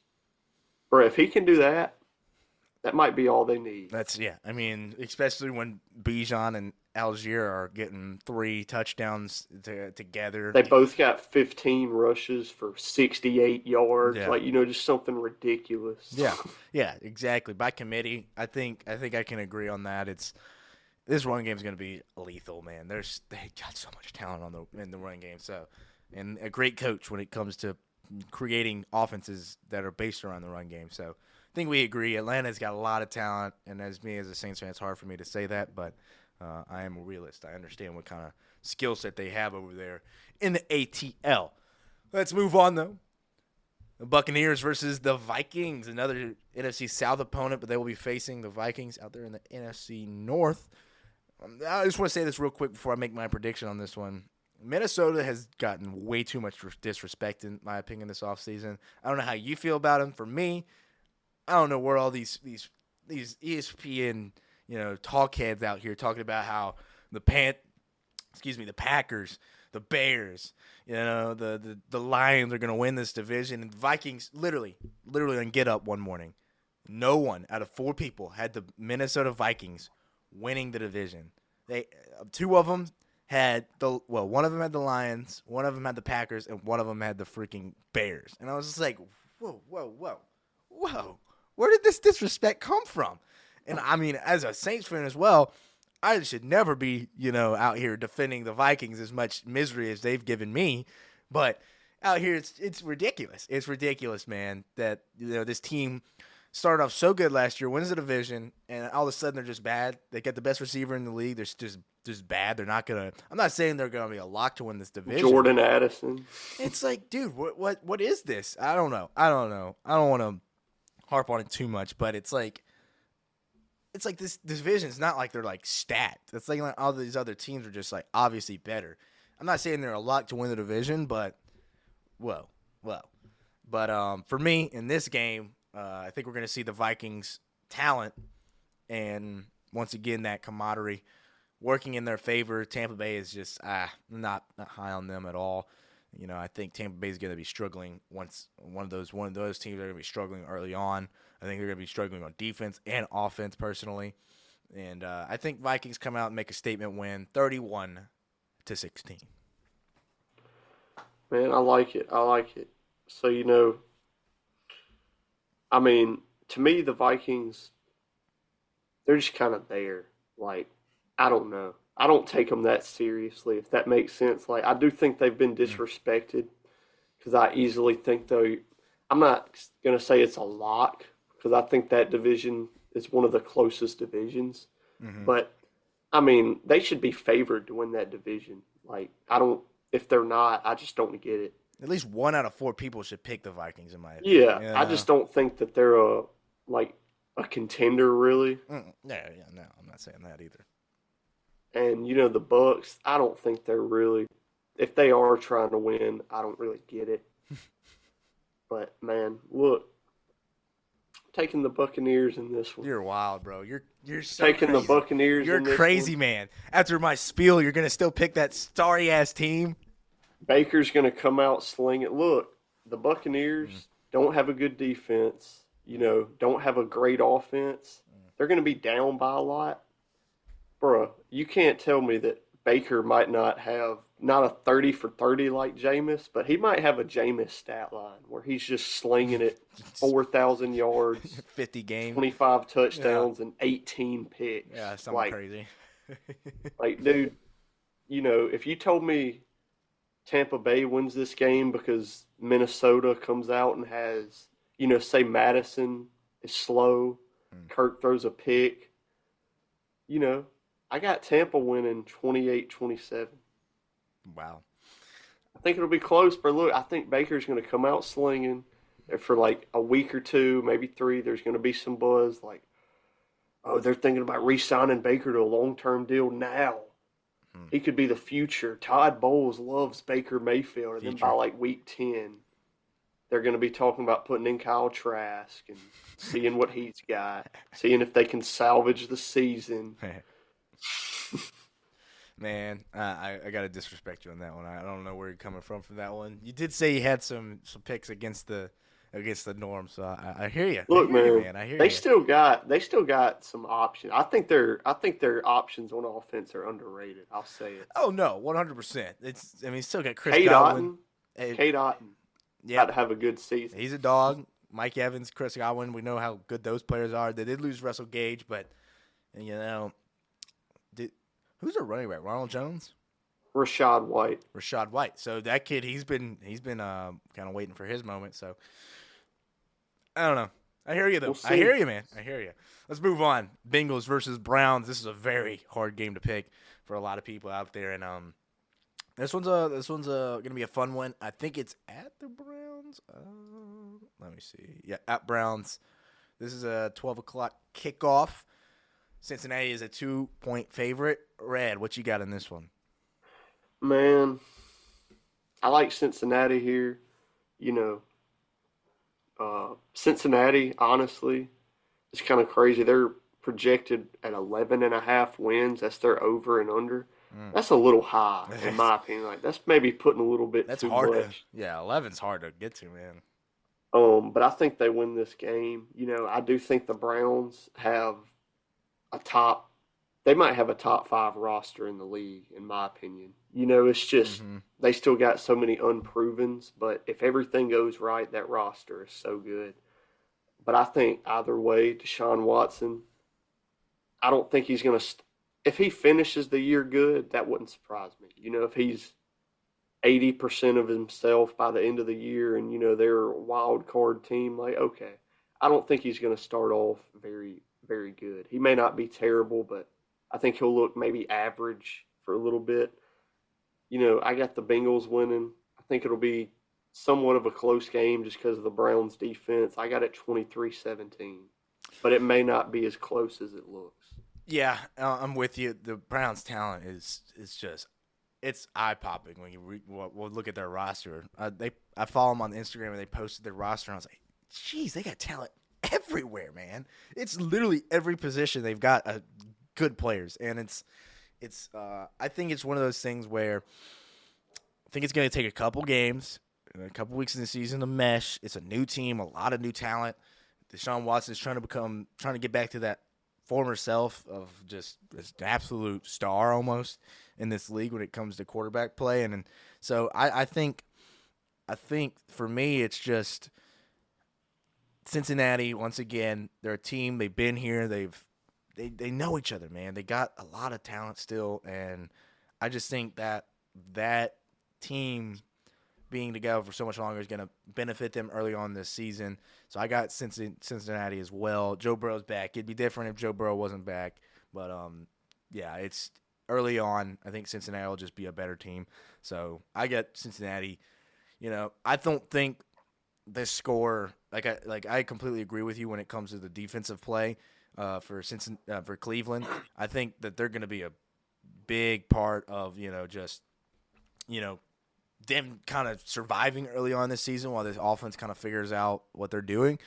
Bro, if he can do that, that might be all they need. I mean, especially when Bijan and Algier are getting 3 touchdowns together. They both got 15 rushes for 68 yards. Yeah. Like, you know, just something ridiculous. Yeah, exactly. By committee, I think I can agree on that. This run game is going to be lethal, man. They got so much talent in the run game. So, and a great coach when it comes to creating offenses that are based around the run game. So, I think we agree. Atlanta's got a lot of talent, and as a Saints fan, it's hard for me to say that, but I am a realist. I understand what kind of skill set they have over there in the ATL. Let's move on, though. The Buccaneers versus the Vikings, another NFC South opponent, but they will be facing the Vikings out there in the NFC North. I just want to say this real quick before I make my prediction on this one. Minnesota has gotten way too much disrespect, in my opinion, this offseason. I don't know how you feel about them. For me, I don't know where all these ESPN, you know, talk heads out here talking about how the Packers, the Bears, you know, the Lions are going to win this division, and the Vikings literally on Get Up one morning, no one out of 4 people had the Minnesota Vikings winning the division. Two of them had one of them had the Lions, one of them had the Packers, and one of them had the freaking Bears. And I was just like, whoa. Where did this disrespect come from? And I mean, as a Saints fan as well, I should never be, you know, out here defending the Vikings as much misery as they've given me. But out here, it's ridiculous. It's ridiculous, man, that, you know, this team started off so good last year, wins the division, and all of a sudden they're just bad. They got the best receiver in the league. They're just bad. They're not going to – I'm not saying they're going to be a lock to win this division. Jordan Addison. It's like, dude, what is this? I don't know. I don't want to harp on it too much, but it's like this division is not like they're like stacked. It's like all these other teams are just like obviously better. I'm not saying they're a lock to win the division, but whoa. But for me in this game, I think we're going to see the Vikings' talent and once again that camaraderie working in their favor. Tampa Bay is just not high on them at all. You know, I think Tampa Bay is going to be struggling once one of those teams are going to be struggling early on. I think they're going to be struggling on defense and offense personally. And I think Vikings come out and make a statement win 31-16. Man, I like it. So, you know, I mean, to me, the Vikings, they're just kind of there. Like, I don't know. I don't take them that seriously, if that makes sense. Like, I do think they've been disrespected because I easily think, though, I'm not going to say it's a lock because I think that division is one of the closest divisions. Mm-hmm. But, I mean, they should be favored to win that division. Like, I don't – if they're not, I just don't get it. At least 1 out of 4 people should pick the Vikings, in my opinion. Yeah, I just don't think that they're a contender, really. Yeah, no, I'm not saying that either. And, the Bucks, I don't think they're really – if they are trying to win, I don't really get it. But, man, look. Taking the Buccaneers in this one. You're wild, bro. You're so taking crazy. The Buccaneers. You're in this crazy, one. man. After my spiel, you're gonna still pick that starry ass team. Baker's gonna come out slinging. Look, the Buccaneers don't have a good defense. Don't have a great offense. They're gonna be down by a lot, bro. You can't tell me that Baker might not have not a 30 for 30 like Jameis, but he might have a Jameis stat line where he's just slinging it 4,000 yards, 50 games, 25 touchdowns, and 18 picks. Yeah, something crazy. Dude, if you told me Tampa Bay wins this game because Minnesota comes out and has, say Madison is slow, Kirk throws a pick, I got Tampa winning 28-27. Wow. I think it'll be close, but look, I think Baker's going to come out slinging for like a week or 2, maybe 3. There's going to be some buzz like, oh, they're thinking about re-signing Baker to a long-term deal now. He could be the future. Todd Bowles loves Baker Mayfield. And then by like week 10, they're going to be talking about putting in Kyle Trask and seeing what he's got, seeing if they can salvage the season. Man, I got to disrespect you on that one. I don't know where you're coming from that one. You did say you had some picks against the norm, so I hear you. Look, man, I hear they you. still got some options. I think their options on offense are underrated. I'll say it. Oh no, 100%. Still got Chris Godwin. Cade Otton. Got to have a good season. He's a dog. Mike Evans, Chris Godwin. We know how good those players are. They did lose Russell Gage, but who's their running back? Ronald Jones? Rashad White. So that kid, he's been kind of waiting for his moment. So I don't know. I hear you though. I hear you, man. I hear you. Let's move on. Bengals versus Browns. This is a very hard game to pick for a lot of people out there, and this one's gonna be a fun one. I think it's at the Browns. Let me see. Yeah, at Browns. This is a 12:00 kickoff. Cincinnati is a 2-point favorite. Red, what you got in this one? Man, I like Cincinnati here. Cincinnati, honestly, it's kind of crazy. They're projected at 11.5 wins. That's their over and under. That's a little high, in my opinion. Like, that's maybe putting a little bit too much. 11's hard to get to, man. But I think they win this game. I do think the Browns have they might have a top 5 roster in the league, in my opinion. It's just they still got so many unprovens, but if everything goes right, that roster is so good. But I think either way, Deshaun Watson, I don't think he's going to if he finishes the year good, that wouldn't surprise me. If he's 80% of himself by the end of the year and, they're a wild card team, like, okay. I don't think he's going to start off very, very good. He may not be terrible, but I think he'll look maybe average for a little bit. I got the Bengals winning. I think it'll be somewhat of a close game just because of the Browns' defense. I got it 23-17, but it may not be as close as it looks. Yeah, I'm with you. The Browns' talent is just it's eye-popping when you look at their roster. I follow them on Instagram, and they posted their roster, and I was like, geez, they got talent everywhere, man. It's literally every position they've got good players, and it's I think it's one of those things where I think it's going to take a couple games, a couple weeks in the season to mesh. It's a new team, a lot of new talent. Deshaun Watson is trying to get back to that former self of just this absolute star almost in this league when it comes to quarterback play, and so I think for me it's just Cincinnati once again. They're a team. They've been here. They know each other, man. They got a lot of talent still, and I just think that team being together for so much longer is going to benefit them early on this season. So I got Cincinnati as well. Joe Burrow's back. It'd be different if Joe Burrow wasn't back, but yeah, it's early on, I think Cincinnati will just be a better team. So I get Cincinnati. I don't think this score, I completely agree with you when it comes to the defensive play for Cleveland. I think that they're going to be a big part of them kind of surviving early on this season while this offense kind of figures out what they're doing.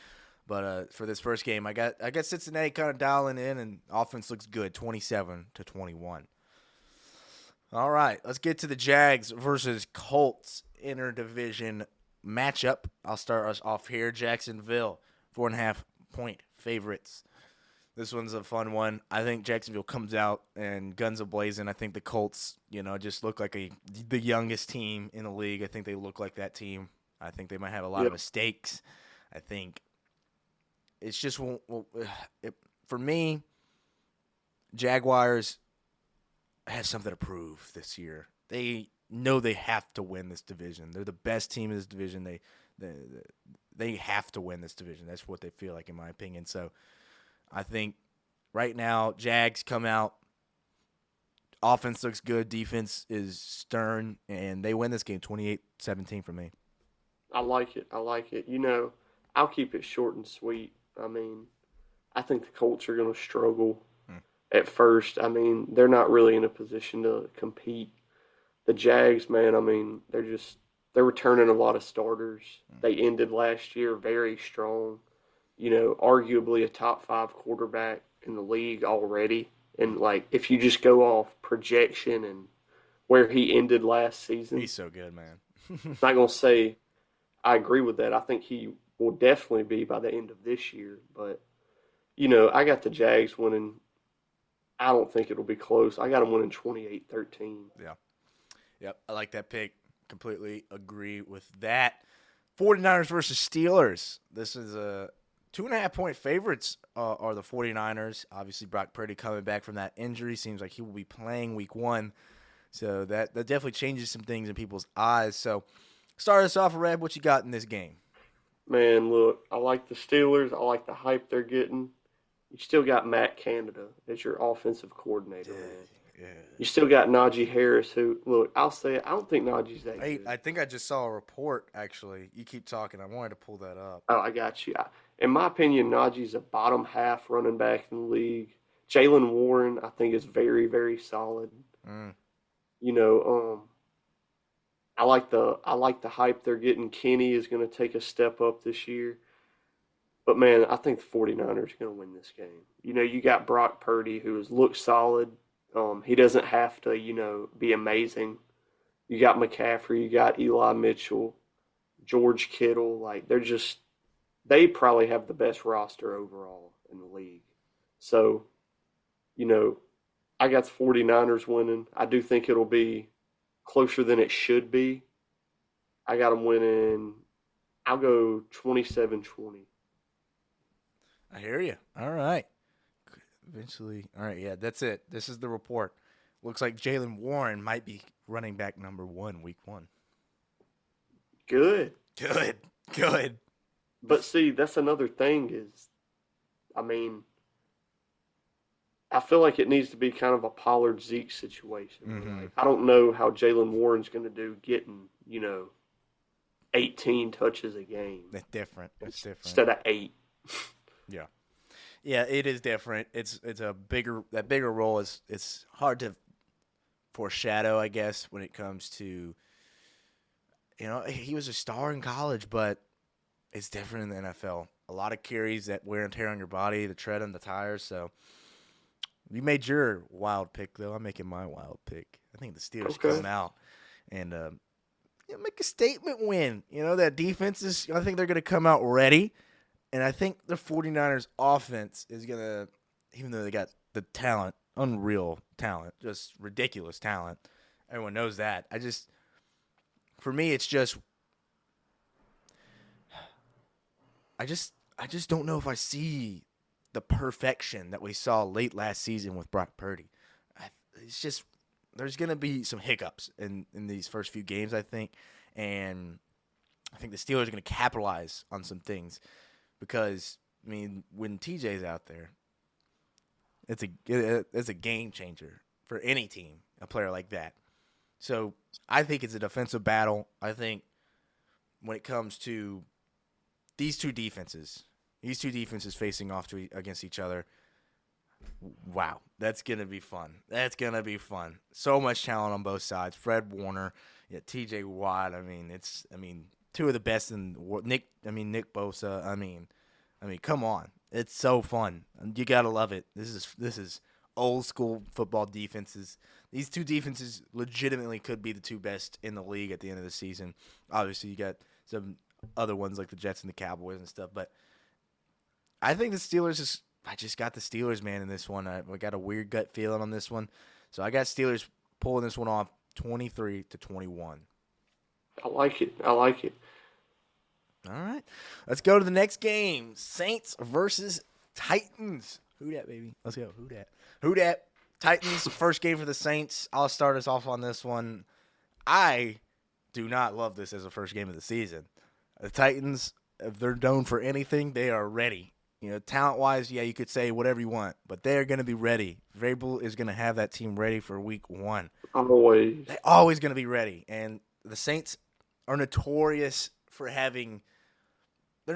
But for this first game, I got Cincinnati kind of dialing in, and offense looks good, 27-21. All right, let's get to the Jags versus Colts interdivision matchup. I'll start us off here. Jacksonville, 4.5-point favorites. This one's a fun one. I think Jacksonville comes out and guns a-blazing. I think the Colts, just look like the youngest team in the league. I think they look like that team. I think they might have a lot of mistakes. I think it's just for me, Jaguars have something to prove this year. They know they have to win this division. They're the best team in this division. They have to win this division. That's what they feel like, in my opinion. So I think right now, Jags come out. Offense looks good. Defense is stern, and they win this game 28-17 for me. I like it. I'll keep it short and sweet. I think the Colts are going to struggle at first. They're not really in a position to compete. The Jags, man, they're returning a lot of starters. They ended last year very strong. Arguably a top 5 quarterback in the league already. And, if you just go off projection and where he ended last season. He's so good, man. I'm not going to say I agree with that. I think he will definitely be by the end of this year. But, I got the Jags winning. I don't think it'll be close. I got them winning 28-13. Yeah. Yep, I like that pick. Completely agree with that. 49ers versus Steelers. This is a 2.5-point favorites are the 49ers. Obviously, Brock Purdy coming back from that injury. Seems like he will be playing week 1. So that definitely changes some things in people's eyes. So start us off, Red. What you got in this game? Man, look, I like the Steelers. I like the hype they're getting. You still got Matt Canada as your offensive coordinator, man. Yeah. You still got Najee Harris, who, look, I'll say it, I don't think Najee's that good. I think I just saw a report, actually. You keep talking. I wanted to pull that up. Oh, I got you. In my opinion, Najee's a bottom half running back in the league. Jalen Warren, I think, is very, very solid. I like the hype they're getting. Kenny is going to take a step up this year. But, man, I think the 49ers are going to win this game. You got Brock Purdy, who has looked solid. He doesn't have to, be amazing. You got McCaffrey, you got Eli Mitchell, George Kittle. They probably have the best roster overall in the league. So, I got the 49ers winning. I do think it'll be closer than it should be. I got them winning. I'll go 27-20. I hear you. All right. Eventually. All right, yeah, that's it. This is the report. Looks like Jalen Warren might be running back number 1 week 1. Good. But see, that's another thing is, I feel like it needs to be kind of a Pollard-Zeke situation. I don't know how Jalen Warren's going to do getting, 18 touches a game. That's different. Instead of 8. Yeah. Yeah, it is different. It's a bigger role it's hard to foreshadow, I guess, when it comes to he was a star in college, but it's different in the NFL. A lot of carries, that wear and tear on your body, the tread on the tires. So you made your wild pick, though. I'm making my wild pick. I think the Steelers come out and make a statement win. That defense is. I think they're going to come out ready. And I think the 49ers offense is going to, even though they got the talent, unreal talent, just ridiculous talent. Everyone knows that. For me, it's just, I just don't know if I see the perfection that we saw late last season with Brock Purdy. It's just, there's going to be some hiccups in these first few games, I think. And I think the Steelers are going to capitalize on some things. Because, when TJ's out there, it's a game changer. for any team, a player like that. So I think it's a defensive battle. I think when it comes to these two defenses facing off against each other, wow, that's going to be fun. That's going to be fun. So much talent on both sides. Fred Warner, TJ Watt. I mean, two of the best in the world. Nick Bosa. I mean, come on. It's so fun. You got to love it. This is old school football defenses. These two defenses legitimately could be the two best in the league at the end of the season. Obviously, you got some other ones like the Jets and the Cowboys and stuff, but I think the Steelers I just got the Steelers, man, in this one. I got a weird gut feeling on this one. So I got Steelers pulling this one off 23-21. I like it. I like it. All right. Let's go to the next game. Saints versus Titans. Who dat, baby? Let's go. Who dat? Titans, first game for the Saints. I'll start us off on this one. I do not love this as a first game of the season. The Titans, if they're known for anything, they are ready. Talent-wise, you could say whatever you want, but they're going to be ready. Vrabel is going to have that team ready for week 1. Always. They're always going to be ready. And the Saints are notorious for they're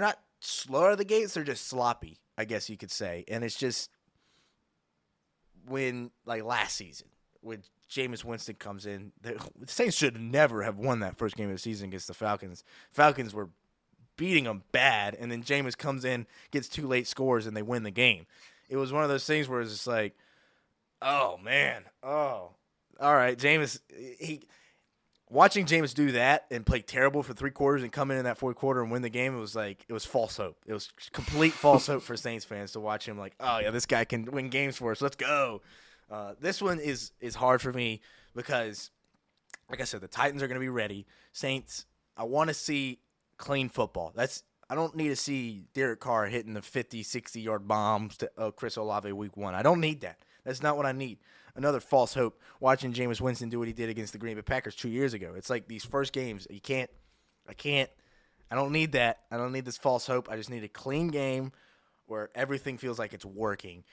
not slow out of the gates, they're just sloppy, I guess you could say. And it's just when, like last season, when Jameis Winston comes in, the Saints should never have won that first game of the season against the Falcons. Falcons were beating them bad, and then Jameis comes in, gets 2 late scores, and they win the game. It was one of those things where it's just like, oh, man. Oh, all right, Jameis. Watching Jameis do that and play terrible for 3 quarters and come in that 4th quarter and win the game, it was false hope. It was complete false hope for Saints fans to watch him like, oh, yeah, this guy can win games for us. Let's go. This one is hard for me because, like I said, the Titans are going to be ready. Saints, I want to see clean football. I don't need to see Derek Carr hitting the 50, 60-yard bombs to Chris Olave week 1. I don't need that. That's not what I need. Another false hope, watching Jameis Winston do what he did against the Green Bay Packers 2 years ago. It's like these first games, I don't need that. I don't need this false hope. I just need a clean game where everything feels like it's working.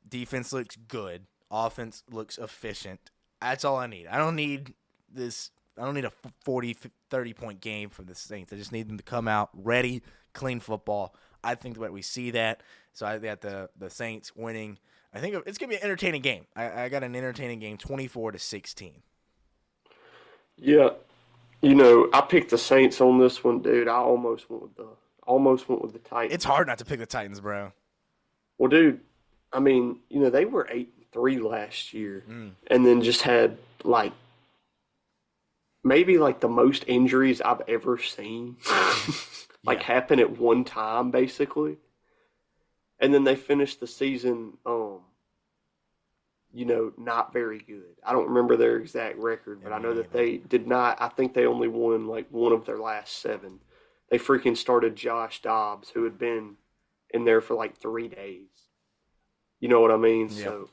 Defense looks good. Offense looks efficient. That's all I need. I don't need a 40, 30-point game for the Saints. I just need them to come out ready, clean football. I think that we see that. So I got the Saints winning. I think it's going to be an entertaining game. I got an entertaining game, 24-16. Yeah. I picked the Saints on this one, dude. I almost went with the Titans. It's hard not to pick the Titans, bro. Well, dude, I mean, they were 8-3 last year and then just had maybe the most injuries I've ever seen happen at one time, basically. And then they finished the season, not very good. I don't remember their exact record, but I know that they did not. I think they only won one of their last 7. They freaking started Josh Dobbs, who had been in there for 3 days. You know what I mean? Yep. So,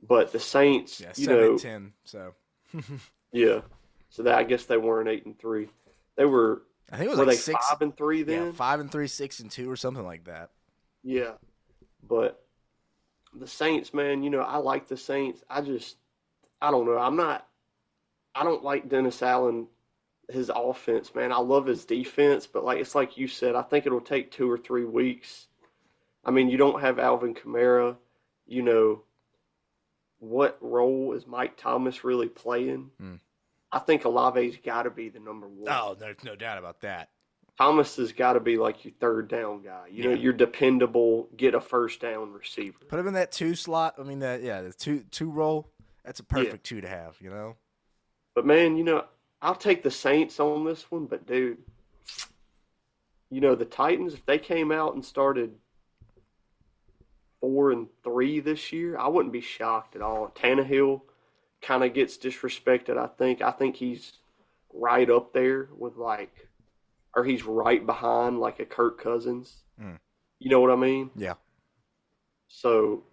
but the Saints, 7-10. So, yeah. So that I guess they weren't 8-3. They were. I think it was were they 5-3 then? Yeah, 5-3, 6-2, or something like that. Yeah, but the Saints, man, I like the Saints. I don't know. I don't like Dennis Allen, his offense, man. I love his defense, but it's like you said, I think it'll take 2 or 3 weeks. I mean, you don't have Alvin Kamara. What role is Mike Thomas really playing? I think Olave's got to be the number 1. Oh, there's no doubt about that. Thomas has got to be your 3rd down guy. You're dependable, get a first down receiver. Put him in that 2 slot. I mean, the two role. That's a perfect 2 to have, But, man, I'll take the Saints on this one. But, dude, the Titans, if they came out and started 4-3 this year, I wouldn't be shocked at all. Tannehill kind of gets disrespected, I think. I think he's right up there with or he's right behind a Kirk Cousins. You know what I mean? Yeah. So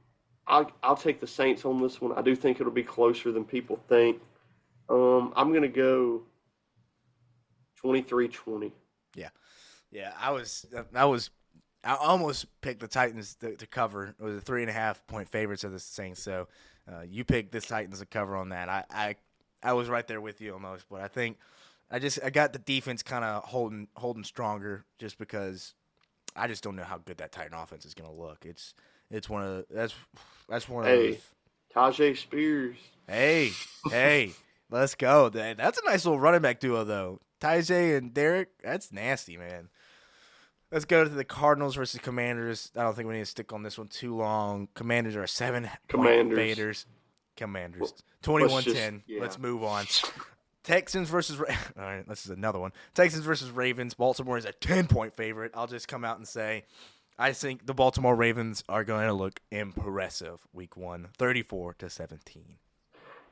I'll take the Saints on this one. I do think it'll be closer than people think. I'm going to go 23-20. Yeah. Yeah, I almost picked the Titans to cover. It was a 3.5-point favorites of the Saints. So You picked the Titans to cover on that. I was right there with you almost, but I think I got the defense kind of holding stronger just because I just don't know how good that Titan offense is going to look. It's one of that's one of those. Tajay Spears. Hey, let's go. That's a nice little running back duo though. Tajay and Derek. That's nasty, man. Let's go to the Cardinals versus Commanders. I don't think we need to stick on this one too long. Commanders are 7-point faders. Commanders. 21-10. Yeah. Let's move on. Texans versus all right, this is another one. Texans versus Ravens. Baltimore is a 10-point favorite. I'll just come out and say I think the Baltimore Ravens are going to look impressive week 1, 34-17.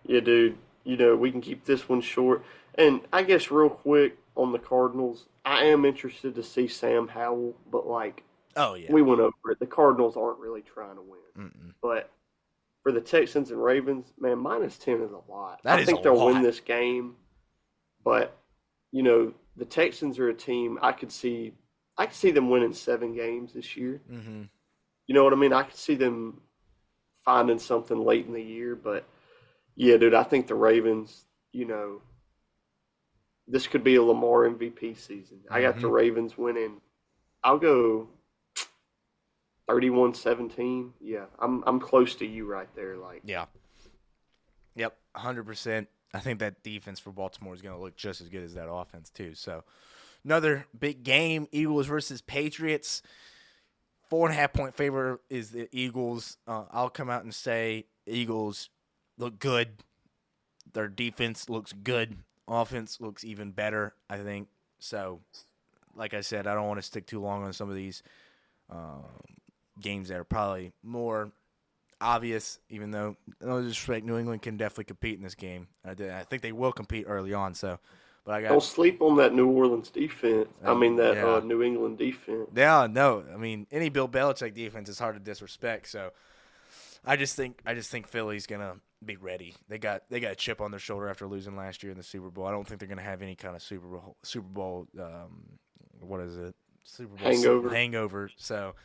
Yeah, dude. We can keep this one short. And I guess real quick on the Cardinals, I am interested to see Sam Howell, but we went over it. The Cardinals aren't really trying to win. Mm-mm. But for the Texans and Ravens, man, -10 is a lot. I think they'll win this game, but the Texans are a team I could see them winning 7 games this year. Mm-hmm. You know what I mean? I could see them finding something late in the year, but yeah, dude, I think the Ravens, this could be a Lamar MVP season. I got the Ravens winning. I'll go 31-17. Yeah, I'm close to you right there. Yeah. Yep, 100%. I think that defense for Baltimore is going to look just as good as that offense too. So another big game, Eagles versus Patriots. 4.5-point favorite is the Eagles. I'll come out and say Eagles look good. Their defense looks good. Offense looks even better, I think. So, like I said, I don't want to stick too long on some of these games that are probably more obvious, even though, no disrespect, New England can definitely compete in this game. I think they will compete early on. So, but don't sleep on that New Orleans defense. New England defense. Yeah, no. I mean, any Bill Belichick defense is hard to disrespect. So, I just think Philly's gonna be ready. They got a chip on their shoulder after losing last year in the Super Bowl. I don't think they're gonna have any kind of Super Bowl what is it? Super Bowl hangover. So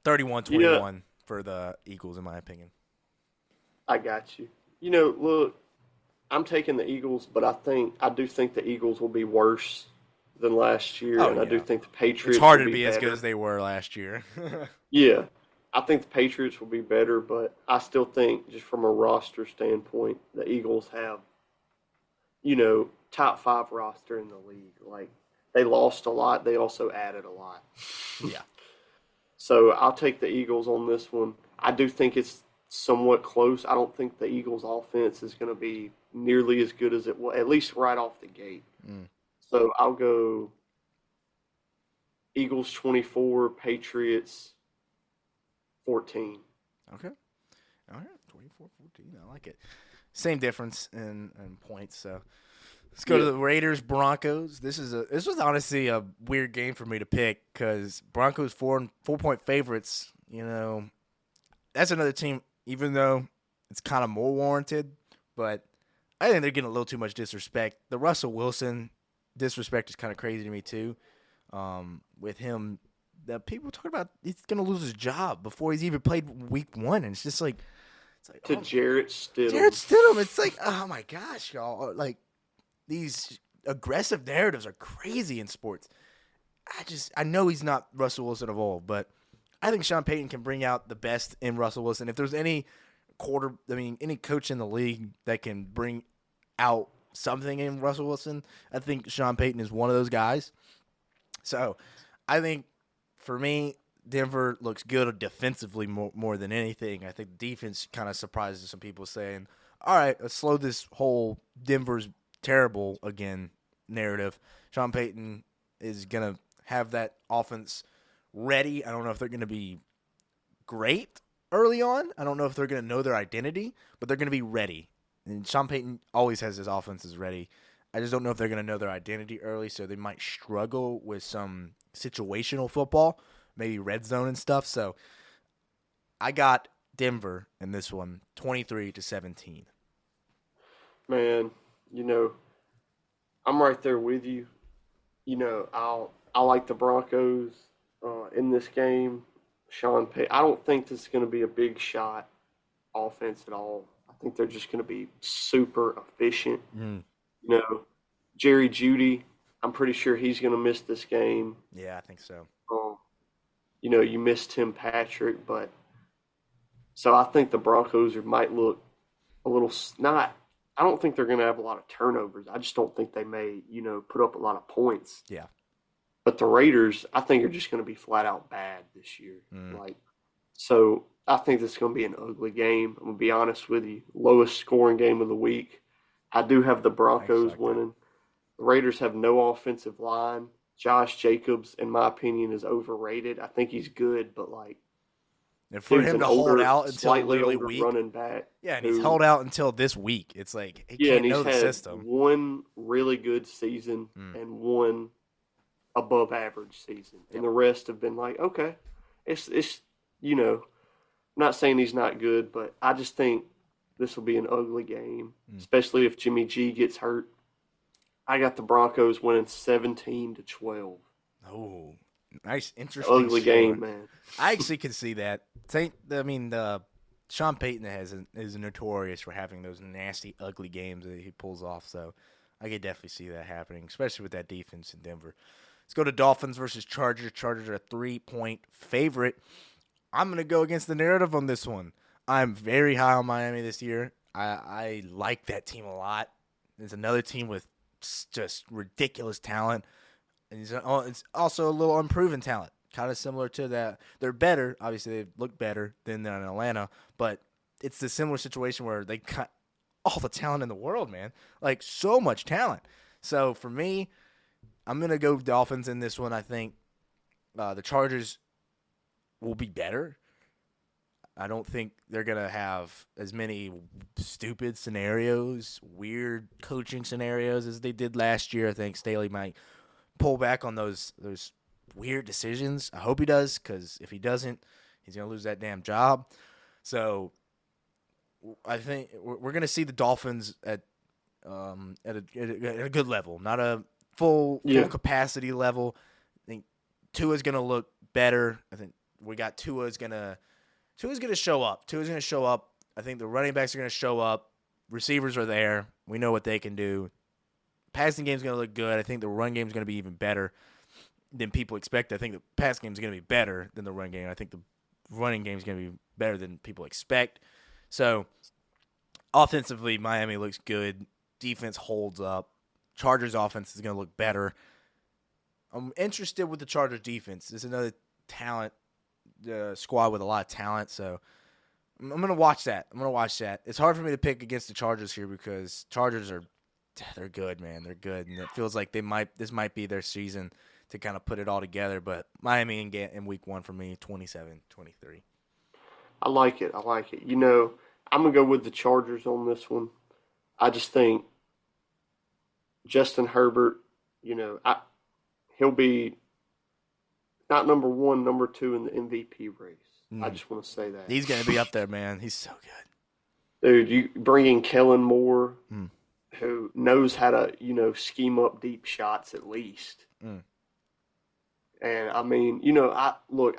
31-21 for the Eagles, in my opinion. I got you. Look, I'm taking the Eagles, but I do think the Eagles will be worse than last year, I do think the Patriots. It's harder to be as good better. as they were last year. Yeah. I think the Patriots will be better, but I still think, just from a roster standpoint, the Eagles have, top 5 roster in the league. They lost a lot. They also added a lot. Yeah. So I'll take the Eagles on this one. I do think it's somewhat close. I don't think the Eagles' offense is going to be nearly as good as it was, at least right off the gate. So I'll go Eagles 24, Patriots 14. Okay. All right. 24-14. I like it. Same difference in points. So let's go to the Raiders Broncos. This was honestly a weird game for me to pick because Broncos 4-point favorites. That's another team. Even though it's kind of more warranted, but I think they're getting a little too much disrespect. The Russell Wilson disrespect is kind of crazy to me too. With him. That people talk about he's going to lose his job before he's even played week 1. And it's just like Jarrett Stidham. Jarrett Stidham. It's like, oh my gosh, y'all. These aggressive narratives are crazy in sports. I know he's not Russell Wilson of old, but I think Sean Payton can bring out the best in Russell Wilson. If there's any coach in the league that can bring out something in Russell Wilson, I think Sean Payton is one of those guys. So I think, for me, Denver looks good defensively more than anything. I think the defense kind of surprises some people saying, all right, let's slow this whole Denver's terrible again narrative. Sean Payton is going to have that offense ready. I don't know if they're going to be great early on. I don't know if they're going to know their identity, but they're going to be ready. And Sean Payton always has his offenses ready. I just don't know if they're going to know their identity early, so they might struggle with some situational football, maybe red zone and stuff. So I got Denver in this one, 23-17. Man, I'm right there with you. I like the Broncos in this game. Sean Payton. I don't think this is going to be a big shot offense at all. I think they're just going to be super efficient. Mm. You know, Jerry Jeudy, I'm pretty sure he's going to miss this game. Yeah, I think so. You know, you missed Tim Patrick, but so I think the Broncos might look a little not. I don't think they're going to have a lot of turnovers. I just don't think they may, you know, put up a lot of points. Yeah. But the Raiders, I think, are just going to be flat out bad this year. So I think this is going to be an ugly game. I'm going to be honest with you. Lowest scoring game of the week. I do have the Broncos winning. The Raiders have no offensive line. Josh Jacobs, in my opinion, is overrated. I think he's good, but and for him to hold out until slightly literally older week, running back. yeah, and he's held out until this week. It's like he can't know the system. One really good season and one above average season, and the rest have been like, okay, it's you know, I'm not saying he's not good, but I just think this will be an ugly game, especially if Jimmy G gets hurt. I got the Broncos winning 17-12. Oh, nice, interesting. Ugly game, man. I actually can see that. Sean Payton is notorious for having those nasty, ugly games that he pulls off. So I could definitely see that happening, especially with that defense in Denver. Let's go to Dolphins versus Chargers. Chargers are a 3-point favorite. I'm going to go against the narrative on this one. I'm very high on Miami this year. I like that team a lot. There's another team with just ridiculous talent. And it's also a little unproven talent, kind of similar to that. They're better. Obviously, they look better than in Atlanta, but it's the similar situation where they cut all the talent in the world, man. Like, so much talent. So, for me, I'm going to go Dolphins in this one. I think the Chargers will be better. I don't think they're going to have as many stupid scenarios, weird coaching scenarios as they did last year. I think Staley might pull back on those weird decisions. I hope he does, because if he doesn't, he's going to lose that damn job. So I think we're going to see the Dolphins at a good level, not a full capacity level. I think Tua's going to look better. I think we got Tua's going to show up. Tua's going to show up. I think the running backs are going to show up. Receivers are there. We know what they can do. Passing game's going to look good. I think the run game's going to be even better than people expect. I think the pass game's going to be better than the run game. I think the running game's going to be better than people expect. So, offensively, Miami looks good. Defense holds up. Chargers offense is going to look better. I'm interested with the Chargers defense. There's another talent squad with a lot of talent, so I'm going to watch that. It's hard for me to pick against the Chargers here because Chargers they're good, man. They're good, and it feels like this might be their season to kind of put it all together. But Miami in week 1 for me, 27-23. I like it. You know, I'm going to go with the Chargers on this one. I just think Justin Herbert, you know, he'll be not number 1, number 2 in the MVP race. I just want to say that. He's going to be up there, man. He's so good. Dude, you bring in Kellen Moore, who knows how to, you know, scheme up deep shots at least. And, I mean, you know, I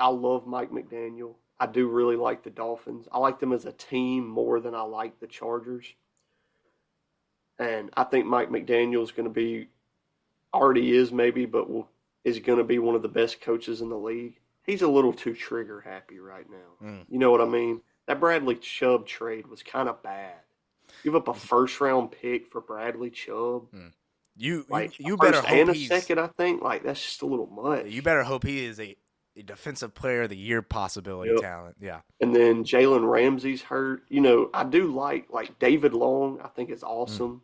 love Mike McDaniel. I do really like the Dolphins. I like them as a team more than I like the Chargers. And I think Mike McDaniel is going to be, already is maybe, but is going to be one of the best coaches in the league. He's a little too trigger happy right now. You know what I mean? That Bradley Chubb trade was kind of bad. Give up a first-round pick for Bradley Chubb. You better better hope he's a second, I think. Like, that's just a little much. You better hope he is a defensive player of the year possibility talent. Yeah. And then Jalen Ramsey's hurt. You know, I do like David Long, I think is awesome.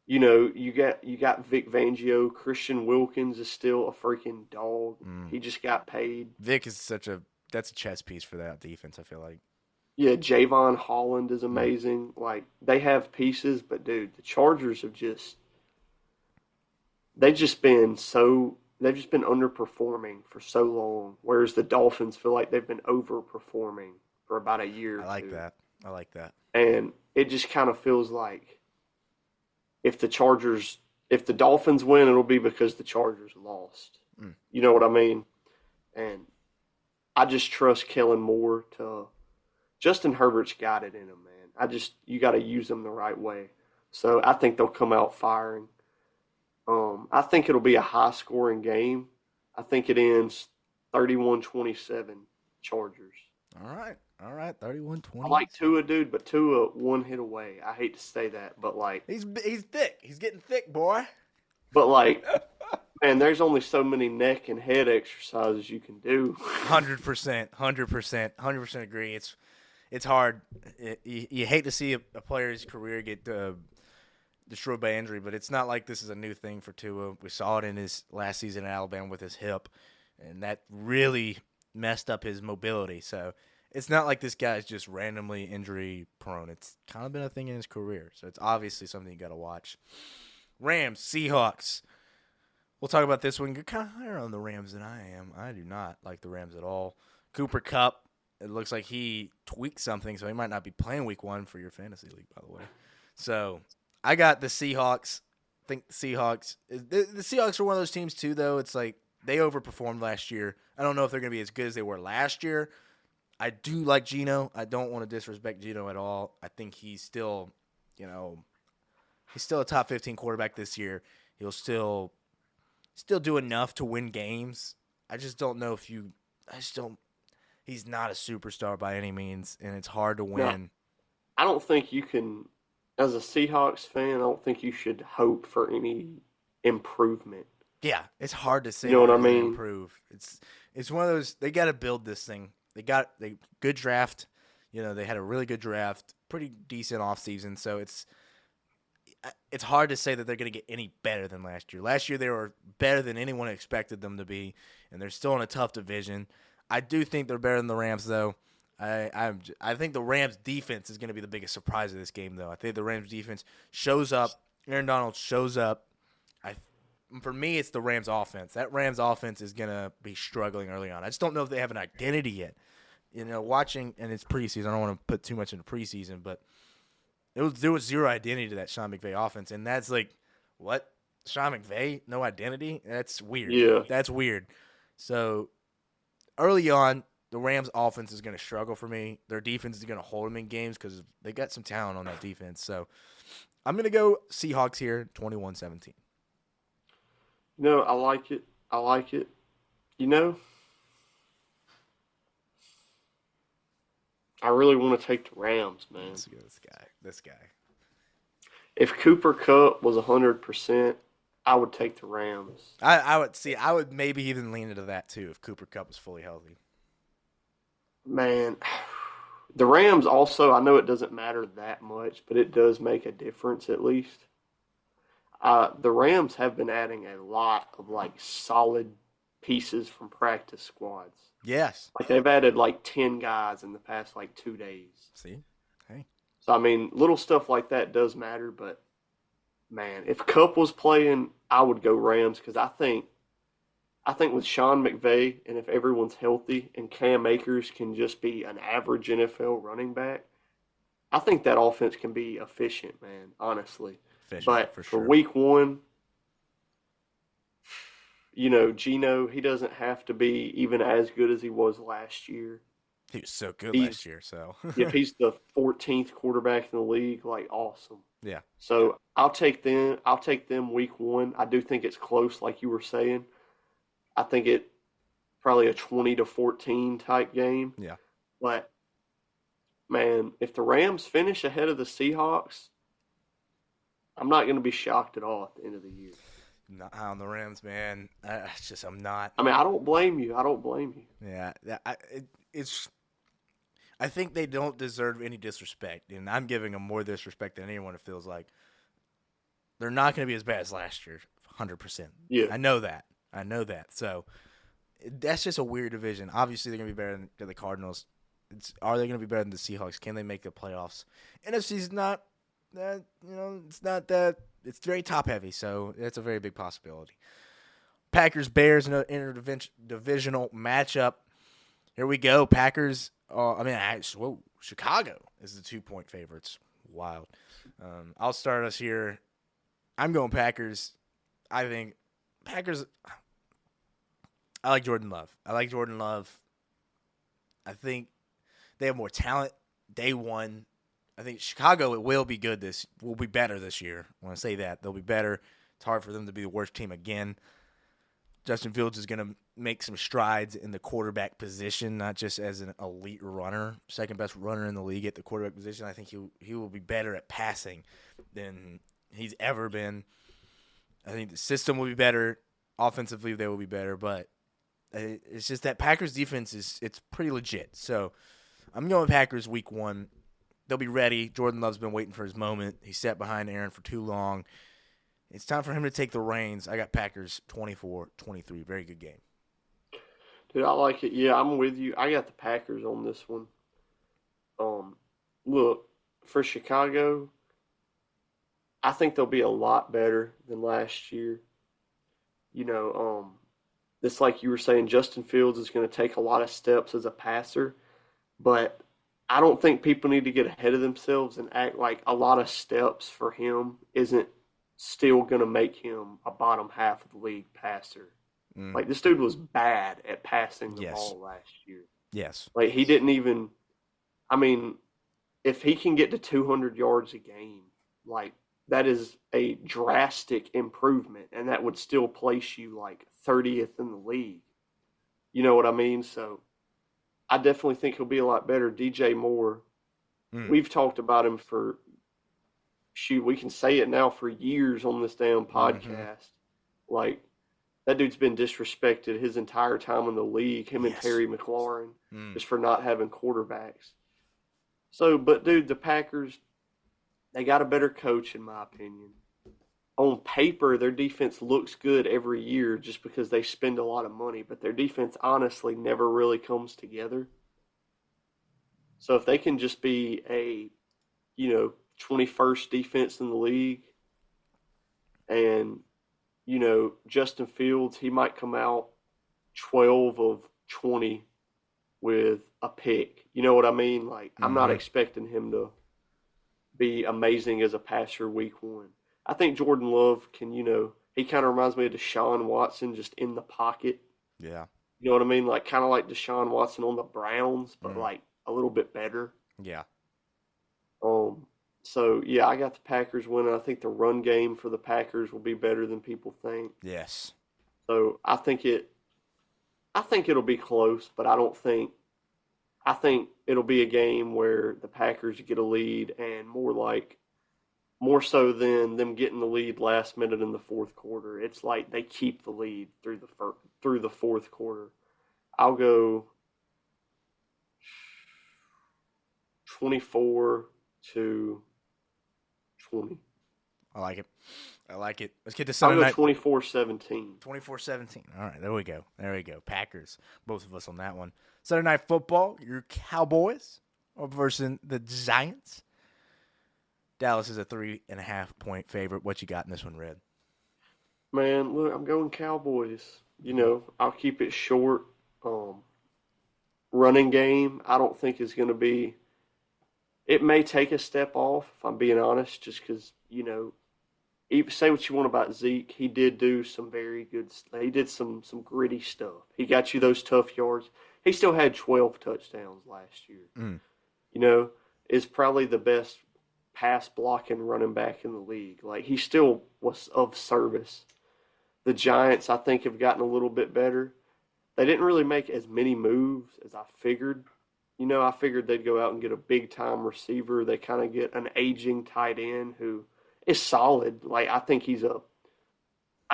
You know, you got Vic Fangio. Christian Wilkins is still a freaking dog. He just got paid. Vic is that's a chess piece for that defense, I feel like. Yeah, Javon Holland is amazing. Like, they have pieces, but dude, the Chargers have they've just been underperforming for so long, whereas the Dolphins feel like they've been overperforming for about a year. I like that. And it just kind of feels like if the Dolphins win, it'll be because the Chargers lost. You know what I mean? And I just trust Kellen Moore to Justin Herbert's got it in him, man. You got to use them the right way. So I think they'll come out firing. I think it'll be a high-scoring game. I think it ends 31-27 Chargers. All right, 31-20. I like Tua, dude, but Tua one hit away. I hate to say that, but like he's thick. He's getting thick, boy. But like, man, there's only so many neck and head exercises you can do. 100% agree. It's hard. You hate to see a player's career get destroyed by injury, but it's not like this is a new thing for Tua. We saw it in his last season in Alabama with his hip, and that really messed up his mobility. So it's not like this guy's just randomly injury prone. It's kind of been a thing in his career. So it's obviously something you got to watch. Rams, Seahawks. We'll talk about this one. You're kind of higher on the Rams than I am. I do not like the Rams at all. Cooper Kupp, it looks like he tweaked something, so he might not be playing week 1 for your fantasy league, by the way. So I got the Seahawks. I think the Seahawks are one of those teams, too, though. It's like they overperformed last year. I don't know if they're going to be as good as they were last year. I do like Geno. I don't want to disrespect Geno at all. I think he's still, he's still a top 15 quarterback this year. He'll still do enough to win games. I just don't know if he's not a superstar by any means, and it's hard to win. No, I don't think you can, as a Seahawks fan, I don't think you should hope for any improvement. Yeah, it's hard to say. You know what I mean? Improve. It's one of those. They got to build this thing. They good draft. They had a really good draft, pretty decent offseason. So it's hard to say that they're going to get any better than last year. Last year they were better than anyone expected them to be, and they're still in a tough division. I do think they're better than the Rams, though. I think the Rams defense is going to be the biggest surprise of this game, though. I think the Rams defense shows up. Aaron Donald shows up. For me, it's the Rams offense. That Rams offense is going to be struggling early on. I just don't know if they have an identity yet. Watching, and it's preseason. I don't want to put too much into preseason, but there was zero identity to that Sean McVay offense, and that's like, what? Sean McVay? No identity? That's weird. Yeah. That's weird. So early on, the Rams offense is going to struggle for me. Their defense is going to hold them in games because they got some talent on that defense. So I'm going to go Seahawks here, 21-17. I like it. I really want to take the Rams, man. Let's go this guy. If Cooper Kupp was 100%, I would take the Rams. I would maybe even lean into that too if Cooper Kupp was fully healthy. Man, the Rams also, I know it doesn't matter that much, but it does make a difference at least. The Rams have been adding a lot of solid pieces from practice squads. Yes. They've added 10 guys in the past 2 days. See? Hey. So, little stuff like that does matter, but, man, if Kupp was playing, I would go Rams because I think with Sean McVay and if everyone's healthy and Cam Akers can just be an average NFL running back, I think that offense can be efficient, man, honestly. But for week 1, Geno, he doesn't have to be even as good as he was last year. He was so good last year, so. If he's the 14th quarterback in the league, awesome. Yeah. So I'll take them week 1. I do think it's close, like you were saying. I think it probably a 20-14 type game. Yeah. But, man, if the Rams finish ahead of the Seahawks, I'm not going to be shocked at all at the end of the year. Not high on the Rams, man. I'm not. I don't blame you. Yeah. I think they don't deserve any disrespect, and I'm giving them more disrespect than anyone. It feels like they're not going to be as bad as last year, 100%. Yeah. I know that. So that's just a weird division. Obviously, they're going to be better than the Cardinals. Are they going to be better than the Seahawks? Can they make the playoffs? NFC's not that, it's not that. It's very top-heavy, so it's a very big possibility. Packers-Bears in an interdivisional matchup. Here we go. Packers, Chicago is the 2-point favorites. Wild. I'll start us here. I'm going Packers. I think Packers, I like Jordan Love. I think they have more talent day one. I think Chicago will be better this year. When I say that, they'll be better. It's hard for them to be the worst team again. Justin Fields is going to make some strides in the quarterback position, not just as an elite runner, second best runner in the league at the quarterback position. I think he will be better at passing than he's ever been. I think the system will be better. Offensively, they will be better, but it's just that Packers defense it's pretty legit. So I'm going with Packers week 1. They'll be ready. Jordan Love's been waiting for his moment. He sat behind Aaron for too long. It's time for him to take the reins. I got Packers 24-23. Very good game. Dude, I like it. Yeah, I'm with you. I got the Packers on this one. Look, for Chicago, I think they'll be a lot better than last year. It's like you were saying, Justin Fields is going to take a lot of steps as a passer, but I don't think people need to get ahead of themselves and act like a lot of steps for him isn't still going to make him a bottom half of the league passer. Like, this dude was bad at passing the ball last year. Yes. Like, he didn't even – I mean, if he can get to 200 yards a game, like, that is a drastic improvement, and that would still place you, like, 30th in the league. You know what I mean? So, I definitely think he'll be a lot better. DJ Moore, we've talked about him for – we can say it now for years on this damn podcast. Like, that dude's been disrespected his entire time in the league, him and Terry McLaurin, just for not having quarterbacks. So, but, dude, the Packers, they got a better coach, in my opinion. On paper, their defense looks good every year just because they spend a lot of money, but their defense honestly never really comes together. So if they can just be a, 21st defense in the league, and, Justin Fields, he might come out 12 of 20 with a pick. You know what I mean? Like, I'm not expecting him to be amazing as a passer week 1. I think Jordan Love can, he kind of reminds me of Deshaun Watson just in the pocket. Yeah. You know what I mean? Like, kind of like Deshaun Watson on the Browns, but like a little bit better. Yeah. So, yeah, I got the Packers winning. I think the run game for the Packers will be better than people think. Yes. So, I think it'll be close, but I think it'll be a game where the Packers get a lead, and more so than them getting the lead last minute in the fourth quarter. It's like they keep the lead through the fourth quarter. I'll go 24-20. I like it. Let's get to Sunday night. I'll go 24-17. 24-17. All right, there we go. Packers, both of us on that one. Sunday Night Football, your Cowboys versus the Giants. Dallas is a 3.5-point favorite. What you got in this one, Red? Man, look, I'm going Cowboys. I'll keep it short. Running game, I don't think is going to be – it may take a step off, if I'm being honest, just because, say what you want about Zeke, he did do some very good – he did some gritty stuff. He got you those tough yards. He still had 12 touchdowns last year. Is probably the best pass blocking running back in the league. Like, he still was of service. The Giants, I think, have gotten a little bit better. They didn't really make as many moves as I figured. I figured they'd go out and get a big-time receiver. They kind of get an aging tight end who is solid. Like, I think I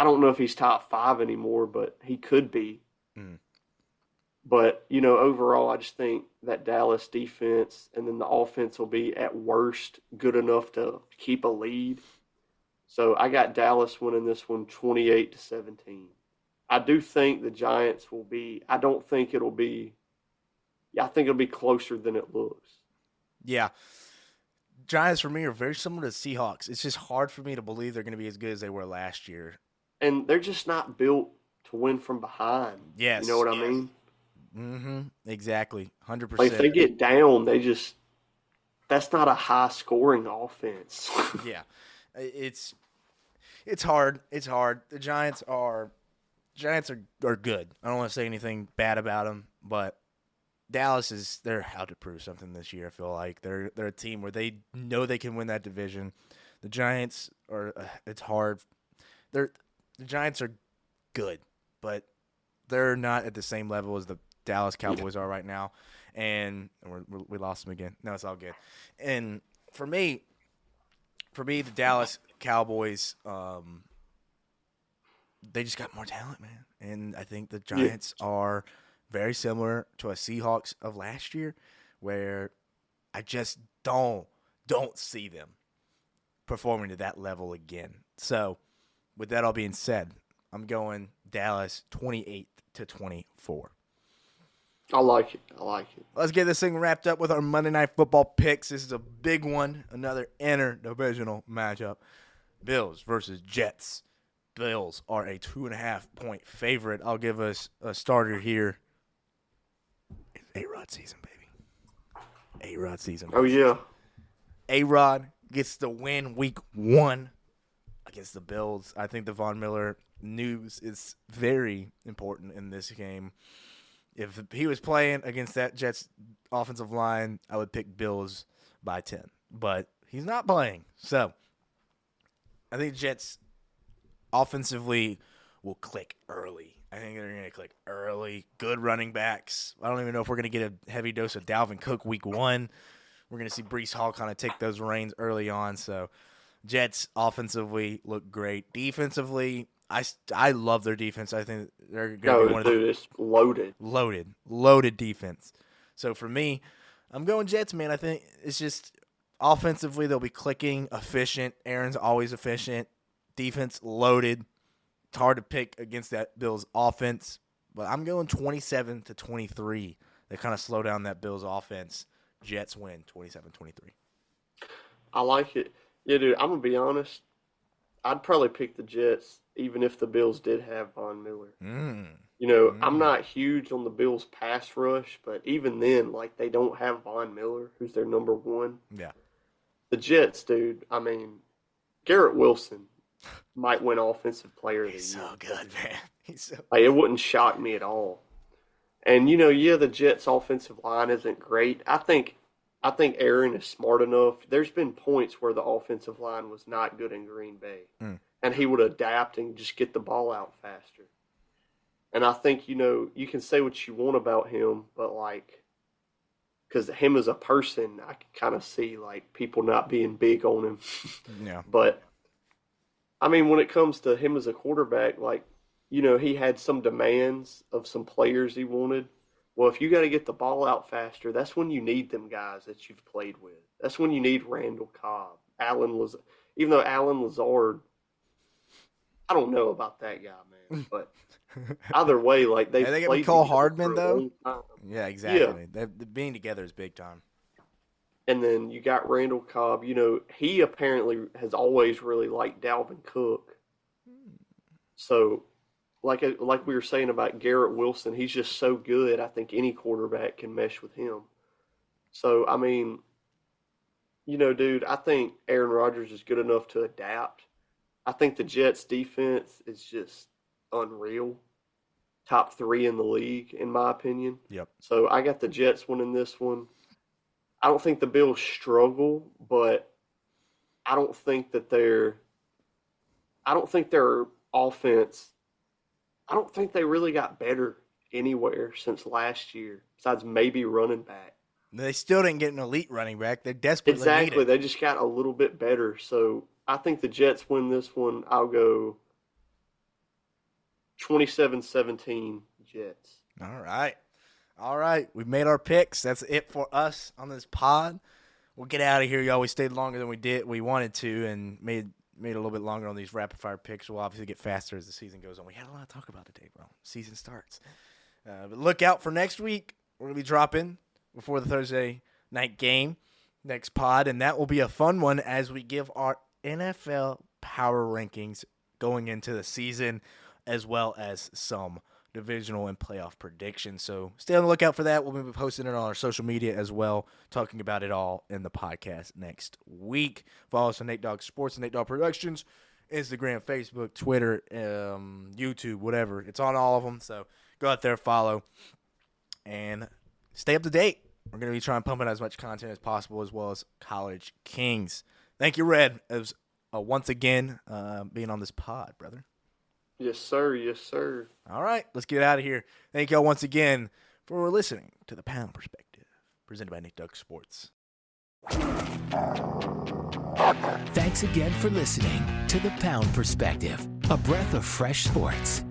don't know if he's top 5 anymore, but he could be. But, overall, I just think that Dallas defense and then the offense will be, at worst, good enough to keep a lead. So I got Dallas winning this one 28-17. I do think the Giants will be – I think it'll be closer than it looks. Yeah. Giants, for me, are very similar to Seahawks. It's just hard for me to believe they're going to be as good as they were last year. And they're just not built to win from behind. Yes. You know what I mean? Exactly. 100%. Like, if they get down, that's not a high-scoring offense. Yeah. It's hard. It's hard. The Giants are good. I don't want to say anything bad about them, but Dallas they're out to prove something this year. I feel like they're a team where they know they can win that division. The Giants are it's hard. The Giants are good, but they're not at the same level as the Dallas Cowboys are right now. And we lost them again. No, it's all good. And for me, the Dallas Cowboys, they just got more talent, man. And I think the Giants are very similar to a Seahawks of last year, where I just don't see them performing to that level again. So, with that all being said, I'm going Dallas 28-24. I like it. Let's get this thing wrapped up with our Monday Night Football picks. This is a big one, another interdivisional matchup. Bills versus Jets. Bills are a 2.5-point favorite. I'll give us a starter here. It's A-Rod season, baby. A-Rod season. Oh, yeah. A-Rod gets the win week 1 against the Bills. I think the Von Miller news is very important in this game. If he was playing against that Jets offensive line, I would pick Bills by 10. But he's not playing. So I think Jets offensively will click early. I think they're going to click early. Good running backs. I don't even know if we're going to get a heavy dose of Dalvin Cook week 1. We're going to see Breece Hall kind of take those reins early on. So Jets offensively look great. Defensively, I love their defense. I think they're going to be one of the it's loaded defense. So for me, I'm going Jets, man. I think it's just offensively they'll be clicking, efficient. Aaron's always efficient. Defense loaded. It's hard to pick against that Bills offense, but I'm going 27-23. They kind of slow down that Bills offense. Jets win 27-23. I like it. Yeah, dude, I'm going to be honest. I'd probably pick the Jets even if the Bills did have Von Miller. I'm not huge on the Bills' pass rush, but even then, like, they don't have Von Miller, who's their number 1. Yeah. The Jets, dude, I mean, Garrett Wilson might win Offensive Player of the Year. He's so good, man. He's so Like, it wouldn't shock me at all. And, the Jets' offensive line isn't great. I think Aaron is smart enough. There's been points where the offensive line was not good in Green Bay. And he would adapt and just get the ball out faster. And I think, you can say what you want about him, but, like, because him as a person, I can kind of see, like, people not being big on him. Yeah. But, I mean, when it comes to him as a quarterback, like, he had some demands of some players he wanted. Well, if you got to get the ball out faster, that's when you need them guys that you've played with. That's when you need Randall Cobb, even though Alan Lazard, I don't know about that guy, man. But either way, like they got played Cole together Hardman for a though. long time. Yeah, exactly. Yeah. Being together is big time. And then you got Randall Cobb. He apparently has always really liked Dalvin Cook. So, like we were saying about Garrett Wilson, he's just so good. I think any quarterback can mesh with him. So, I mean, dude, I think Aaron Rodgers is good enough to adapt. I think the Jets' defense is just unreal. Top 3 in the league, in my opinion. Yep. So, I got the Jets winning this one. I don't think the Bills struggle, but I don't think their offense, I don't think they really got better anywhere since last year, besides maybe running back. They still didn't get an elite running back. They desperately Exactly. need it. They just got a little bit better. So I think the Jets win this one. I'll go 27-17 Jets. All right. We've made our picks. That's it for us on this pod. We'll get out of here. You always stayed longer than we wanted to, and made a little bit longer on these rapid-fire picks. We'll obviously get faster as the season goes on. We had a lot to talk about today, bro. Season starts. But look out for next week. We're going to be dropping before the Thursday night game, next pod, and that will be a fun one as we give our NFL power rankings going into the season, as well as some divisional and playoff predictions. So stay on the lookout for that. We'll be posting it on our social media as well, talking about it all in the podcast next week. Follow us on Nate Dogg Sports and Nate Dogg Productions, Instagram, Facebook, Twitter, YouTube, whatever. It's on all of them. So go out there, follow, and stay up to date. We're going to be trying to pump out as much content as possible, as well as College Kings. Thank you, Red, as once again being on this pod, brother. Yes, sir. Yes, sir. All right, let's get out of here. Thank y'all once again for listening to The Pound Perspective, presented by Dogg Sports. Thanks again for listening to The Pound Perspective, a breath of fresh sports.